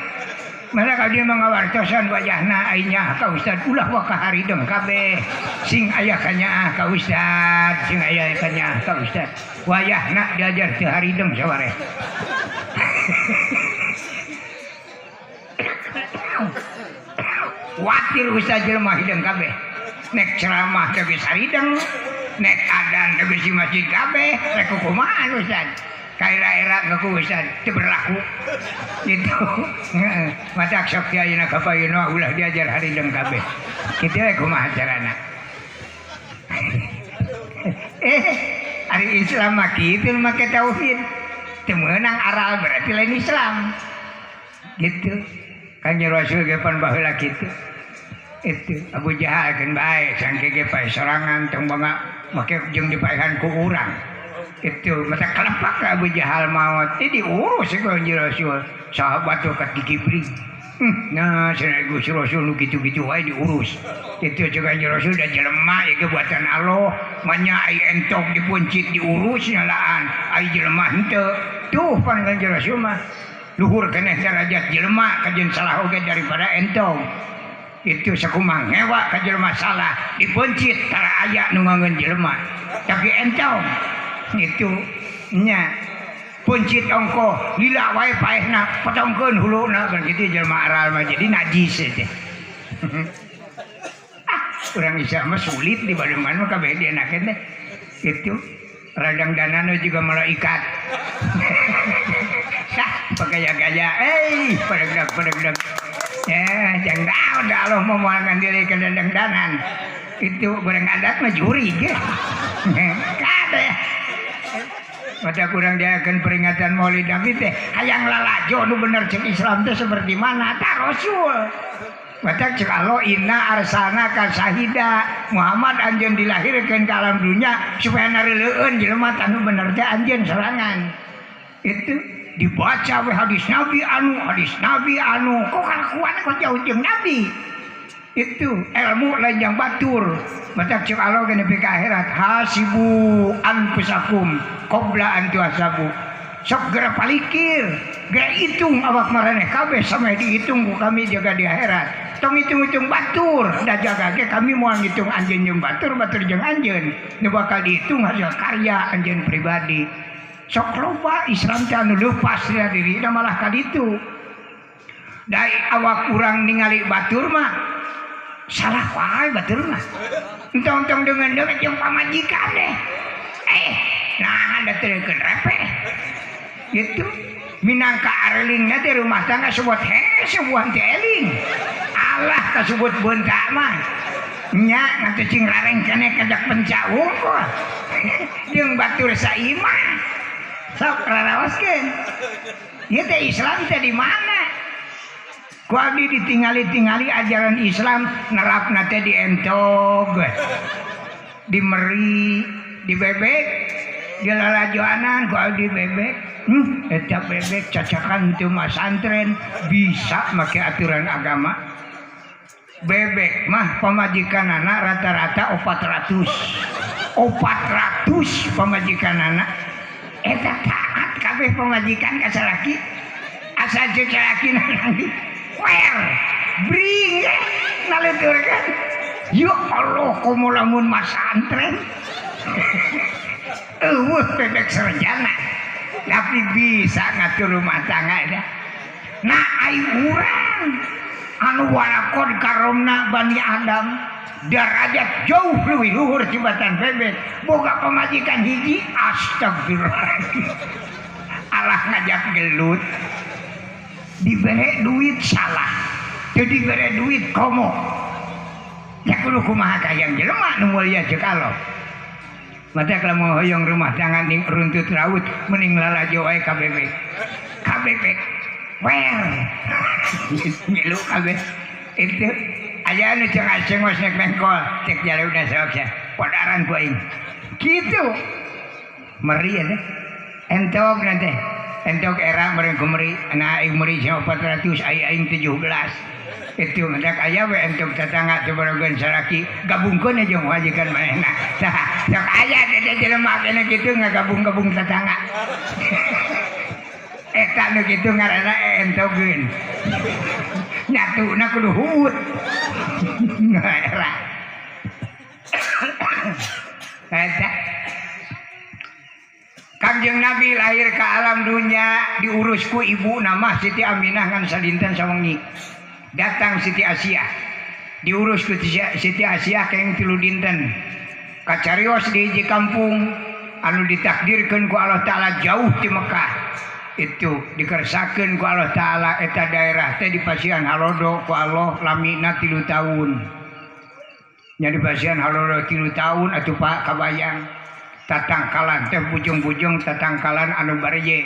mereka dia mengawartosan wajahna ainya ka ustad ulah wa ka harideng kabeh sing aya kanya ka ustad sing aya kanya ka ustad wayahna diajar teu harideng sabare khawatir ustaz jelema hideung kabeh nek ceramah teh bisa hideung nek adan teh bisi masjid kabeh rek kumaha ustaz kaira-ira ngaku ustaz teu berlaku gitu heeh matak sok ayeuna kapayeuna ulah diajar harideung kabeh kitu we kumaha carana ari Islam mah kitu make tauhid teu meunang aral berarti lain Islam gitu Kanjeng Rasul ge pan baheula kitu itu Abu Jahal kan bae sangke ge pae sorangan tong bangga make jeung dipaehan ku urang itu mata kalepak ka Abu Jahal maot diurus ku Kanjeng Rasul sahabat tuh kat dikibri nah cenah Gusti Rasul nu kitu-kitu wae diurus itu juga Kanjeng Rasul da jelema ieu buatan Allah manya ai entok dipuncit diurus nyalaan ai jelema henteu tuh pan Kanjeng Rasul mah luhur keneh derajat jelema kajen salah oge daripada entong itu sakumaha ngewa ka jelema salah dipuncit tara aya nu nganggeun jelema tapi entong itu nya puncit ongko lila wae paehna potongkeun huluna kan kitu jelema aral mah jadi najis teh urang Islam mah sulit di bademan mah kabeh dienakeun teh itu radang danana juga malaikat pagaya-gaya padagdag ya jangan dah Allah memualkan diri ke dandang-danan itu goreng adat mah juri ge kade pada kurang dia akan peringatan Maulid Nabi teh hayang lalajo nu bener cek Islam teh seperti mana ta Rasul mata cek Allah inna arsana ka sahida Muhammad anjeun dilahirkeun ka alam dunia supaya nareleueun jelema tanu bener teh anjeun sorangan itu dibaca we hadis Nabi anu kok kakuan kok jauh jeung Nabi itu ilmu lain yang batur mata cek Allah ke nepi ka akhirat hasibu anfusakum qabla an tuhasabu sok geura palikir geura hitung awak maraneh kabeh sampai dihitung ku kami jaga di akhirat tong hitung-hitung batur da jaga ge kami moal ngitung anjeun jeung batur jeung anjeun nu bakal dihitung hasil karya anjeun pribadi sok loba Islam teh anu leupas diri malah ka ditu dari awak urang ningali batur mah salah wae batur mah entong-entong dengan jeung pamajikan deh nah ada tereukeun repeh gitu minangka arelingna teh rumah tangga sebut sebuah teh eling Allah kasebut beunta mah nya ngatu cing rareng keneh kajak pencaung kok jeung batur saimah sok lalaoskeun ieu teh Islam teh di mana ku abdi ditingali-tingali ajaran Islam nerapna teh di entog di meri di bebek di lalajoanan ku abdi bebek eta bebek cacakan teu mah santren bisa make aturan agama bebek mah pamajikanana rata-rata 400 pamajikanana eta taat kabeh pamajikan ka salaki asal jeung salaki nanti wer bring naleturkeun ya Allah komo lamun mas santren eueuh bebek sarjana tapi bisa ngatur rumah tangga dah nah ai urang anu walakon karomna Bani Adam derajat jauh lebih luhur tibatan bebek boga pamajikan hiji astagfirullahaladzim Allah ngajak gelut dibere duit salah teu dibere duit komo ya kudu kumaha kayang jelema nu mulia ceuk Allah mata kalau hoyong rumah tangga ning runtut raut mending lalajo wae ka bebek wer ngilu kabeh itu aya anu ceng mos nek bengkol cek jare udah sok ya padaran ku aing kitu meri teh entok nanti entok era meureun kumeri na aing meri 400 aing 17 itu mendak aya we entok tetangga sabarageun saraki gabungkeun aja jeung wajikan manehna tah sok aya teh jelema kene kitu ngagabung-gabung tetangga eta nu kitu ngaranna entogeun nyatuna kudu huut era eta Kangjeng Nabi lahir ke alam dunia diurus ku ibu nama Siti Aminah ngan salinten sawengi datang Siti Asia diurus ku Siti Asia keng 3 dinten kacarios di hiji kampung anu ditakdirkeun ku Allah Ta'ala jauh di Mekah itu dikersakeun ku Allah Ta'ala eta daerah teh dipasihan halodo ku Allah lamina 3 tahun nya dipasihan halodo 3 tahun atuh Pak kabayang tatangkalan teh bujung-bujung tatangkalan anu bareye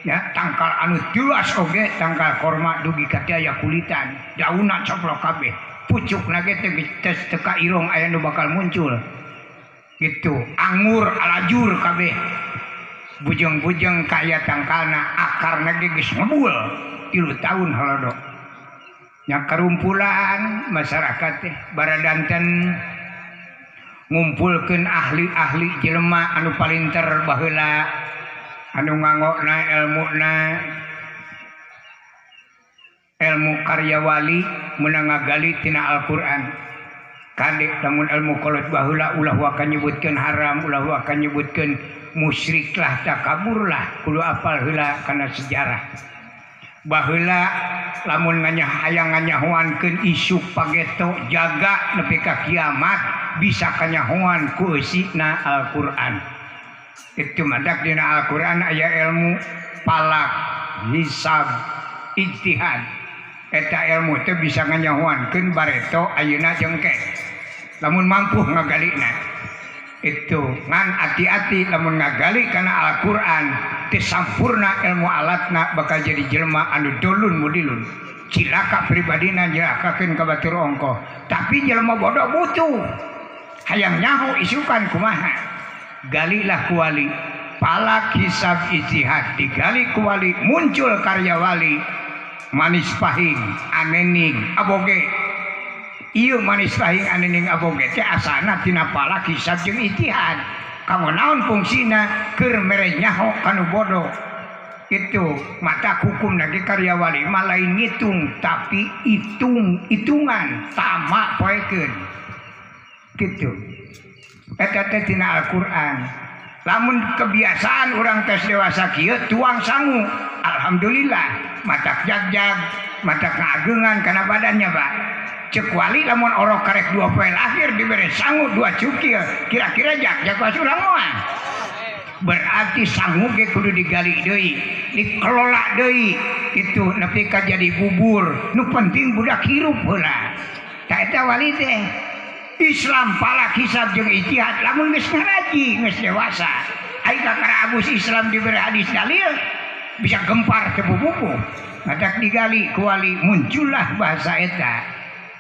ya tangkal anu jelas oge tangkal korma dugi ka aya kulitan daunna coplok kabeh pucukna ge teh teka irong aya nu bakal muncul gitu anggur alajur kabeh bujung-bujung kaya tangkalna akarna ge geus ngebul 3 tahun halodo nya karumpulan masyarakat teh baradanten ngumpulkeun ahli-ahli jelema anu palinter baheula anu nganggona ilmu karya wali meunang ngagali tina Al-Qur'an kadek lamun ilmu kolot baheula ulah akan nyebutkeun haram ulah akan nyebutkeun musyrik lah takabur lah kudu apal heula kana sejarah baheula lamun hayang nganyahoankeun isu pageto jaga nepi ka kiamat bisa kanyahoan ku eusina Al-Qur'an itu madak dina Al-Qur'an aya ilmu palak hisab ijtihad eta ilmu teh bisa nganyahoankeun bareto ayeuna jengke lamun mampu ngagalina itu ngan hati-hati lamun ngagali kana Al-Qur'an teh sampurna ilmu alatna bakal jadi jelema anu dolun mudilun cilaka pribadina jelakakeun ka batur ongko tapi jelema bodoh butuh hayang nyaho isukan kumaha galilah kuali palak hisab ijtihad digali kuali muncul karya wali manis pahing anening aboge ieu manis pahing anening aboge teh asana tina palak hisab jeung ijtihad kanggo naon fungsina keur mere nyaho kanu bodoh itu mata hukum lagi karya wali mah lain ngitung tapi hitungan tamak poekeun gitu eta teh tina Al-Qur'an lamun kebiasaan orang tes dewasa kieu tuang sangu alhamdulillah matak jagjag matak ngageungan kana badannya Pak cek wali lamun orok karek 2 poe lahir dibere sangu 2 cukil kira-kira jagjag urang moal berarti sangu ge kudu digali deui dikelola deui itu nepi ka jadi bubur nu penting budak hirup heula ta eta wali teh Islam palak hisab jeung ijtihad lamun geus ngaraji geus dewasa ai kakara abus Islam diberi hadis dalil bisa gempar teu bubuku madak digali ku wali muncullah bahasa eta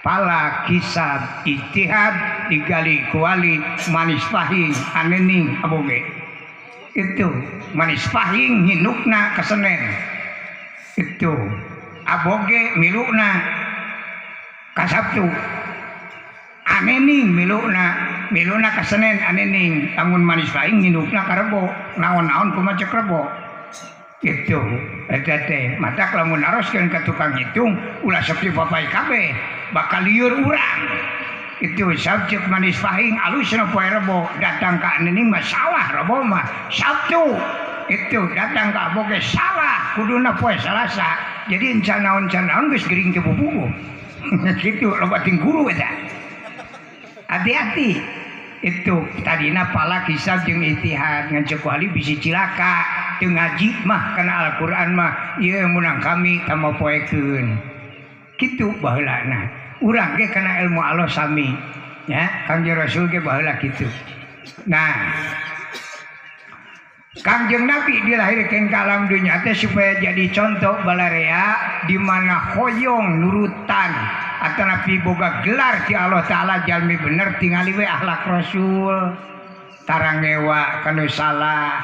palak hisab ijtihad digali ku wali manis pahing anening aboge itu manis pahing hinukna kesenen itu aboge milukna ka Sabtu anening miluna ka Senen anening lamun manis pahing hinukna ka Rebo naon-naon kumaha cek Rebo itu eta teh matak lamun naroskeun ka tukang hitung ulah sepi papai kabeh bakal lieur urang itu subjek manis pahing alusna poe Rebo datang ka anening mah salah Rebo mah Sabtu itu datang ka aboge salah kuduna poe Salasa jadi encan naon geus gering teu bubuku gitu loba ting guru eta hati-hati itu tadina palak hisab jeung ijtihad ngan cek wali bisi cilaka teu ngaji mah kana Al-Qur'an mah ieu munang kami tama poekeun kitu baheulana urang ge kana ilmu Allah sami ya Kangjeng Rasul ge baheula kitu nah Kangjeng Nabi dilahirkeun ka alam dunya teh supaya jadi contoh balarea di mana hoyong nurutan atanapi boga gelar ti Allah Ta'ala jalmi bener tingali we akhlak Rasul tarang ngewa kanu salah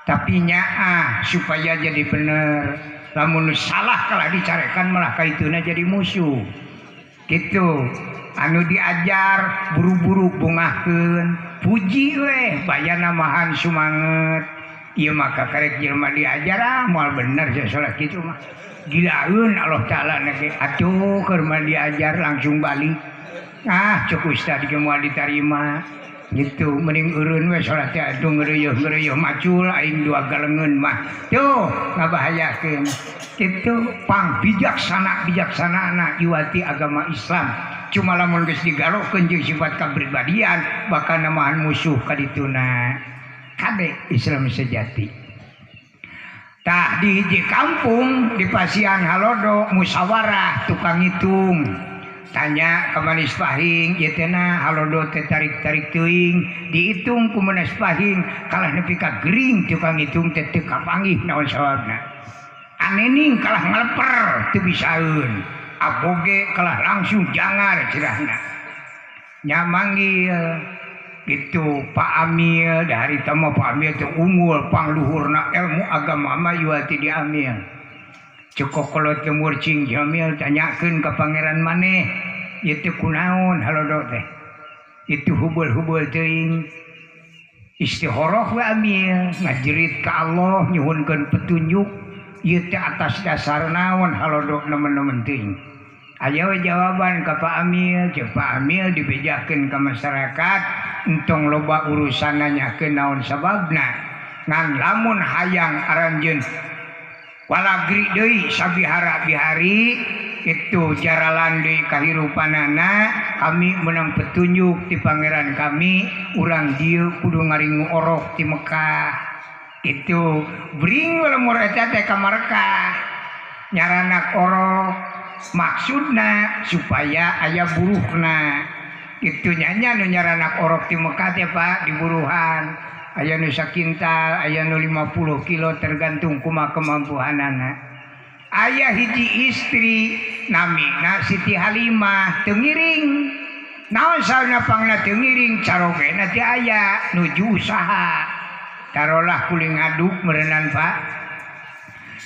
tapi nyaah supaya jadi bener lamun salah kalah dicarekan malah kaituna jadi musuh gitu anu diajar buru-buru bungahkeun puji we bayana mahan sumanget ieu maka karek jelema diajar moal bener salah kitu mah gilaeun Allah Ta'ala nage atuh keur mah diajar langsung balik cukup ustad ge moal ditarima gitu mending eureun we salat teh atuh ngeureuh macul aing 2 galengeun mah tuh ngabahayakeun kitu pang bijaksana iwati agama Islam cuma lamun geus digarokeun jeung sifat kapribadian bakal namahan musuh ka dituna kade Islam sejati. Tah di hiji kampung di Pasian Halodo musyawarah tukang hitung tanya ka manis pahing ieu teh na Halodo teh tarik-tarik teuing dihitung ku manis pahing kalah nepi ka gering tukang hitung teh teu kapanggih naon sawabna. Anening kalah ngaleper teu bisaeun. Aboge kalah langsung jangar cirahna. Nya manggil gitu Pak Amil dari tama Pak Amil teh unggul pangluhurna ilmu agama mah yuati di Amil. Cukup kolot teh murcing Jamil tanyakeun ka pangeran maneh ieu teh kunaon Halodo teh. Itu hubul-hubul teuing istihoroh we Amil ngajerit ka Allah nyuhunkeun petunjuk ieu teh atas dasar naon Halodo nemen-nemen teuing. Aya jawaban ka Pak Amil, jeung Pak Amil dibejakeun ka masyarakat entong loba urusan nanyakeun naon sababna. Ngan lamun hayang aranjeun walagri deui sabihara bihari itu jaralan deui kahirupanana kami menang petunjuk ti pangeran kami urang dieu kudu ngaringu oroh ti Mekah. Itu bring lemur eta teh ka Mekah nyaranak oroh maksudna supaya aya buruhna itu nyanya nu nyaranak orok di Mekah teh Pak di buruhan aya nu sakintal aya nu 50 kilo tergantung kumaha kemampuanana. Aya hiji istri namina Siti Halimah teu ngiring naon sauna pangna teu ngiring carogena teh aya nuju usaha tarolah kuling ngaduk meureunnan Pak.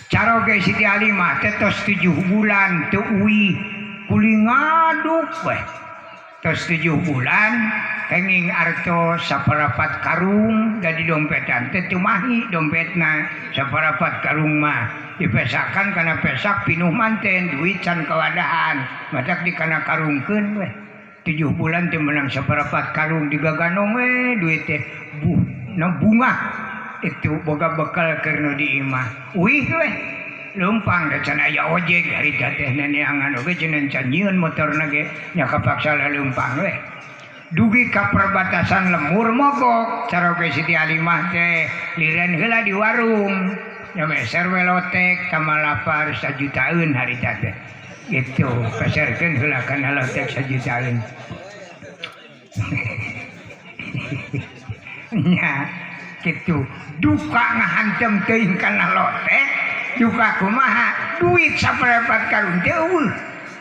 Caroge Siti Halimah teh tos 7 bulan teu uwi kuling ngaduk we. Tos 7 bulan kenging artos saparapat karung jadi dompetan teh teu mahi dompetna saparapat karung mah dipesakan kana pesak pinuh manten duit can kawadahan matak dikana karungkeun we. 7 bulan teh menang saparapat karung digaganong we duit teh bunga. Itu boga bekal keur di imah wih weh lumpang da can aya ojek hari teh neneangan oge cenah can nyieun motorna ge nya kapaksa lumpang weh dugi ka perbatasan lemur mogok caroge Siti Halimah teh lireun heula di warung nya meser we lotek kamalapar 1 jutaan hari teh gitu peserkeun heula kana lotek 1 jutaan nya gitu duka ngahantem teuing kana lotek duka kumaha duit saparapat karung teh eueuh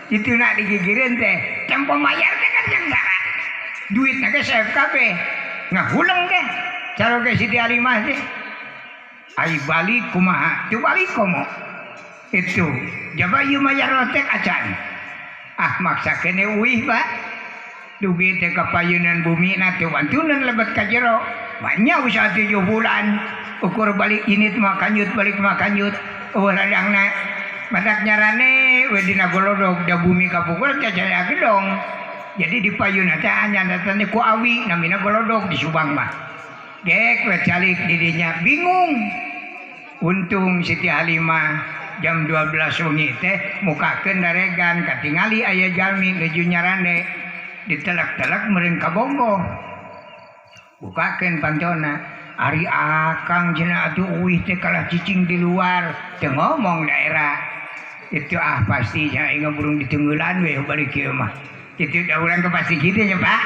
itu nak digigireun teh tempo mayar teh kan jenggara duitna ge saep kabeh ngahuleng ge caroge Siti Halimah teh ai balik kumaha teu balik komo itu jaba ieu mayar lotek acan maksakeun eueuh Pak dugi teh kapayeunan bumi na teu wantuneun lebet ka jero banyak usaha 7 bulan ukur balik init mah kanyut balik mah kanyut radangna madak nyarane we dina golodog da bumi kapukul teh jaya gedong jadi di payuna teh anyana teh ku awi namina golodog di Subang mah gek we calik di dinya bingung untung Siti Halimah jam 12 wengi teh mukakeun daregan katingali aya jalmi nuju nyarane ditelak-telak meureun ka Bonggo bukakeun pantona ari akang cenah atuh uih teh kalah cicing di luar teu ngomong daerah itu pasti nya inga burung ditunggulan we balik kieu mah kitu da urang teh pasti kitu nya Pak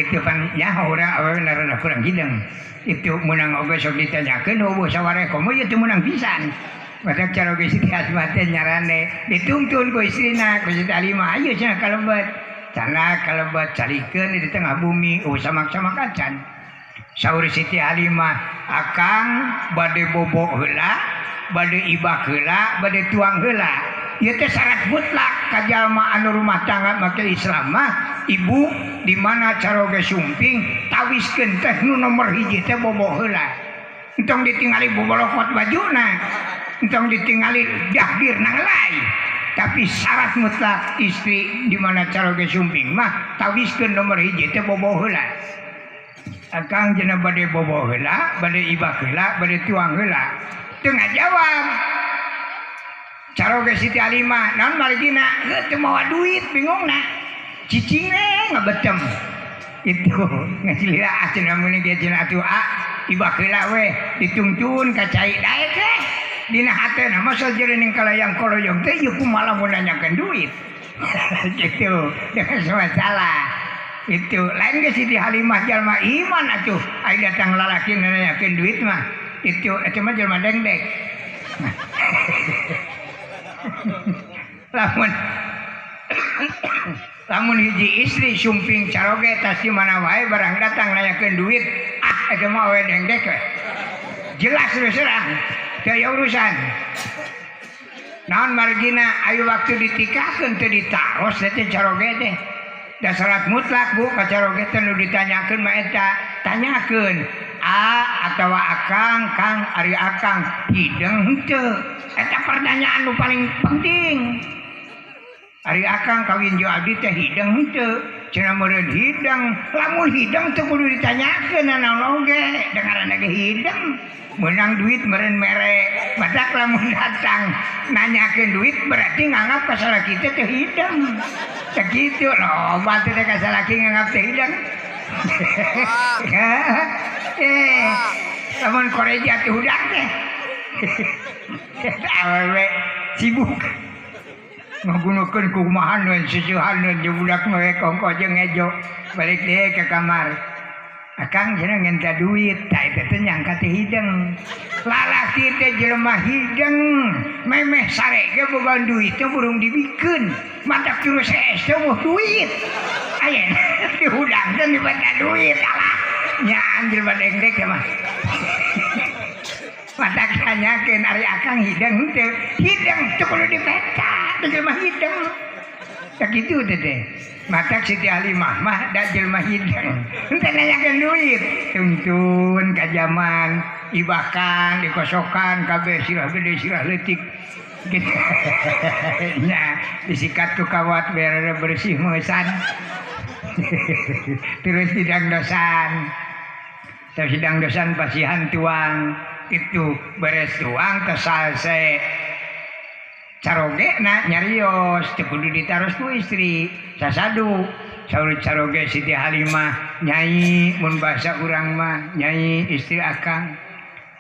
itu pan nya urang awewe narana kurang hideng itu menang oge sok ditanyakeun eueuh sawareh komo ieu teu menang pisan matak caroge Siti Halimah teh nyarane dituntun ku istrina ku Siti Halimah ayo cenah kalebet cenah kalebet calikeun di tengah bumi samak-samak acan. Saur Siti Halimah akang bade bobok heula bade ibak heula bade tuang heula ieu teh syarat mutlak ka jalma anu rumah tangga make Islam mah ibu di mana caroge sumping tawiskeun teh nu nomor hiji teh bobok heula entong ditingali bobolokot bajuna entong ditingali jahdir nang lai tapi syarat mutlak istri di mana caroge sumping mah tawiskeun nomor hiji teh bobok heula. Akang cenah bade bobo heula, bade ibak heula, bade tuang heula. Teu ngajawab. Caroge Siti Halimah, naon marigina? Teu mawa duit, bingungna. cicingnya ngebetem itu ngasih cenah mun ge cenah atuh tiba heula we ditungtun ka cai daek teh dina hatena mah sajerening kalayang koloyong teh ieu kumaha mun nanyakeun duit gitu dengan masalah itu lain ge Siti Halimah jalma iman atuh ai datang lalaki nanyakeun duit mah itu mah jalma dengdek lamun hiji istri sumping caroge tas di mana wae barang datang nanyakeun duit eta mah we dengdek we jelas terus terang teu urusan naon margina aya waktu ditikahkeun teu ditaros teh caroge teh da syarat mutlak bu ka caroge teh nu ditanyakeun mah eta tanyakeun atawa akang kang ari akang hideng henteu eta pertanyaan nu paling penting. Ari akang kawin jo abdi teh hideng henteu cenah meureun hideng lamun hideng teu kudu ditanyakeun naon oge dengaranna ge hideng meunang duit meureun mere badak lamun datang nanyakeun duit berarti nganggap ka salaki teh teu hideng teh kitu loba teh ka salaki nganggap teh hideng lamun koreja teh hudak teh awewe sibuk ngagunukeun kumahan we susuhan we budak mah kongko jeung ejo balik deui ke kamar akang cenah ngenta duit tah eta teh nyangka teh hideng lalaki teh jelema hideng memeh sare ge boga duit teh burung dibikeun matak terus es teh duit aya dihudang teh dibata duit alah nya anjir badengdek mah matak tanyakeun ari akang hideng teh hideng teu kudu dipeta jelema hideng sakitu teh matak Siti Halimah mah da jelema hideng henteu nanyakeun duit tuntun ka zaman ibakan dikosokan kabeh sirah gede sirah leutik gitu nya disikat ku kawat biar bersih meusan terus sidang dosan pasihan tuang itu beres tuang kesalse caroge na nyarios teu kudu ditaros ku istri sasadu saur caroge Siti Halimah nyai mun bahasa urang mah nyai istri akang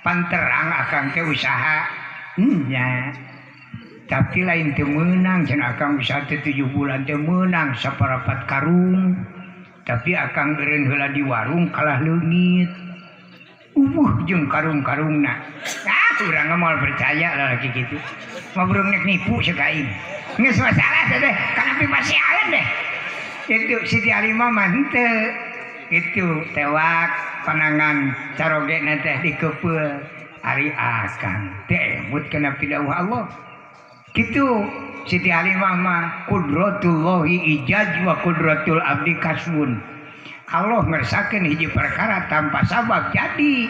panterang akang teh usaha nya tapi lain teu meunang cenah akang usaha teh 7 bulan teu meunang saparapat karung tapi akang eureun heula di warung kalah leungit jeung karung-karungna urang mah moal percaya lalaki kitu mah burung nek nipu sekain geus masalah teh kana pipasialan deh itu Siti Halimah mah henteu itu tewak panangan carogena teh dikepeul ari akang teh emut kana pidawuh Allah kitu Siti Halimah mah qudratullahi ijaj wa qudratul abdi kasbun Allah ngersakakeun hiji perkara tanpa sabab jadi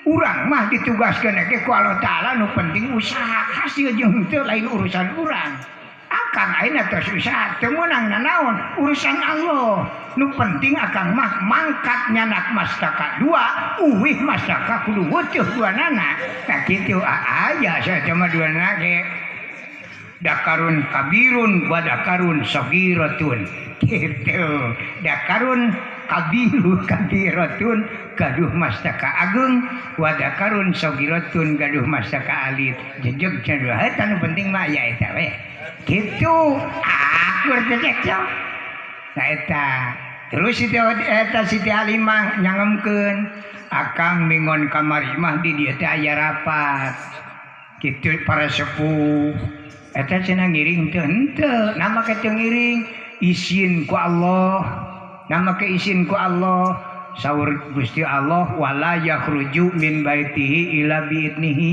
urang mah ditugaskeun ke ku Allah Taala nu penting usaha hasil jeung teu lain urusan urang akang ayeuna tos usaha teu meunang nanaon urusan Allah nu penting akang mah mangkat nyanak mastaka 2 uwih mastaka kudu weuceuh duanana nah kitu aya saja mah duanana ge dakarun kabirun wa dakarun sagiratun gitu dakarun kabiratun gaduh mastaka agung wa dakarun sagiratun gaduh mastaka alit jejeg cenah eta nu penting mah aya eta we kitu akur teh cek nah eta terus eta Siti Halimah nyangemkeun akang mingon kamari mah di dieu teh aya rapat kitu para sepuh eta cenah ngiring teu henteu nama ke teu ngiring izin ku Allah nama ke izin ku Allah saur Gusti Allah wala yakhruju min baitihi ila biidnihi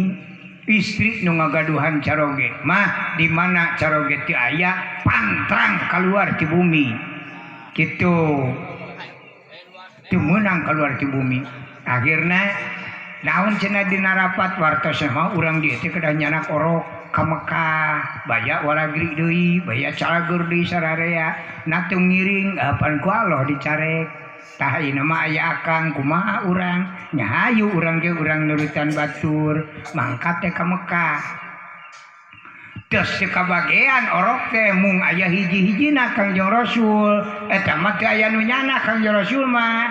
istri nu ngagaduhan caroge mah di mana caroge teu aya pantrang keluar ti bumi kitu teu meunang keluar ti bumi akhirna naon cenah dina rapat wartos mah urang dieu teh kedah nyanak orok ka Mekah baya walagri deui baya calagur deui sararea natung ngiring apan ku Allah dicarek tah ieu mah aya akang kumaha urang nya hayu urang ge urang nurutan batur mangkat teh ka Mekah terus kabagean orok teh mung aya hiji-hijina Kangjeng Rasul eta mah teu aya nu nyana Kangjeng Rasul mah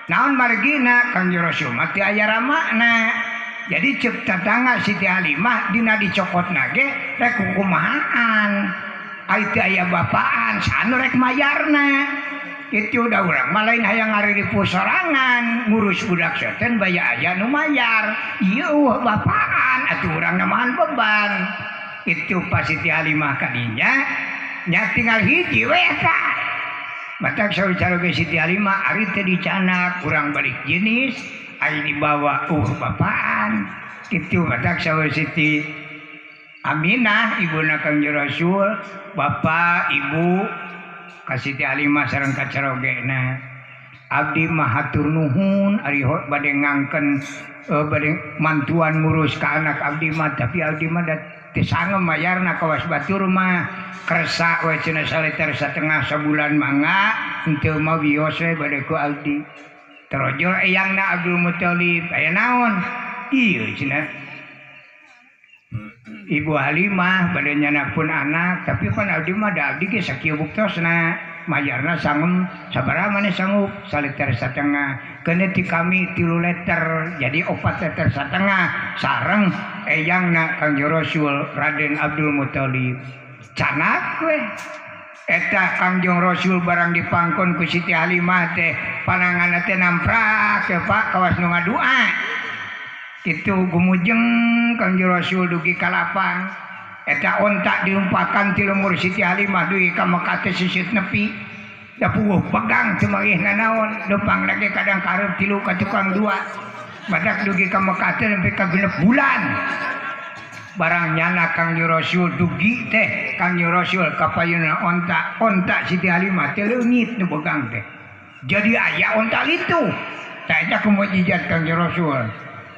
naon margina Kangjeng Rasul mah teu aya ramakna jadi ceuk tatangga Siti Halimah dina dicokotna ge rek kumahaan ai teu aya bapaan sanu rek mayarna itu udah urang mah lain hayang ngarirepu sorangan ngurus budak seten baya aya nu mayar ieu bapaan atuh urang namahan beban itu pas Siti Halimah kadinya nya tinggal hiji we eta matak sawicara ge Siti Halimah ari teh dicanak urang balik jenis ai dibawa bapaan itu matak sawe Siti Aminah ibuna Kangjeng Rasul bapak ibu ka Siti Halimah sareng kacarogena abdi mah hatur nuhun ari bade ngangken bade mantuan ngurus ka anak abdi mah tapi abdi mah teu sangem mayarna kawas batur mah kersa we cenah saliter satengah sabulan mangga henteu mah wios we bade ku abdi terojol eyangna Abdul Muthalib aya naon ieu cenah Ibu Halimah bade nyanapun anak tapi pan abdi mah da abdi ge sakieu buktosna mayarna sangem sabaraha maneh sanggup saliter satengah keuneu ti kami 3 liter jadi 4 liter satengah sareng eyangna Kangjeng Rasul Raden Abdul Muthalib canak we eta Kangjeng Rasul barang dipangkon ku Siti Halimah teh pananganna teh namprak ya Pak kawas nu ngadua itu gumujeng Kangjeng Rasul dugi ka lapang eta ontak diumpakan ti lemur Siti Halimah dugi ka Mekah teh sisit nepi da puguh pegang teu mangihna naon depang lagi kadang kareup 3 ka tukang 2 badak dugi ka Mekah teh nepi ka 6 bulan barang nyana Kangjeng Rasul dugi teh Kangjeng Rasul kapayuna ontak Siti Halimah teh leungit nu pegang teh jadi aya ontak itu tah eta kumujizat Kangjeng Rasul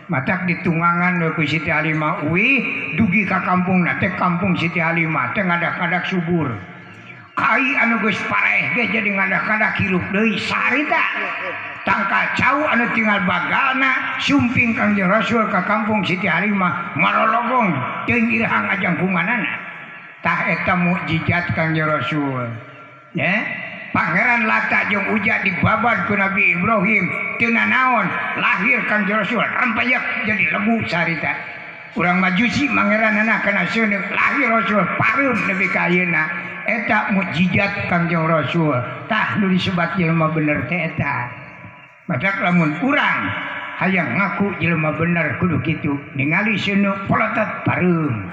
matak ditunggangan ku Siti Halimah uwi dugi ka kampungna teh kampung Siti Halimah teh ngadak-ngadak subur ai anu geus pareh ge jadi ngadak-ngadak hirup deui sarita tangkal cau anu tinggal bagalna sumping Kangjeng Rasul ka kampung Siti Halimah marologong teuing irhang ajang kumanana tah eta mukjizat Kangjeng Rasul ya Pangeran Lata jeung Uja dibabad ku Nabi Ibrahim teu naon lahir Kangjeng Rasul rampayak jadi lebu sarita urang majusi mangeranana kana seuneu lahir Rasul pareum nepi ka ayeuna eta mukjizat Kangjeng Rasul tah nu disebat jelema bener teh eta matak lamun urang hayang ngaku jelema bener kudu kitu ningali seuneu polotot pareum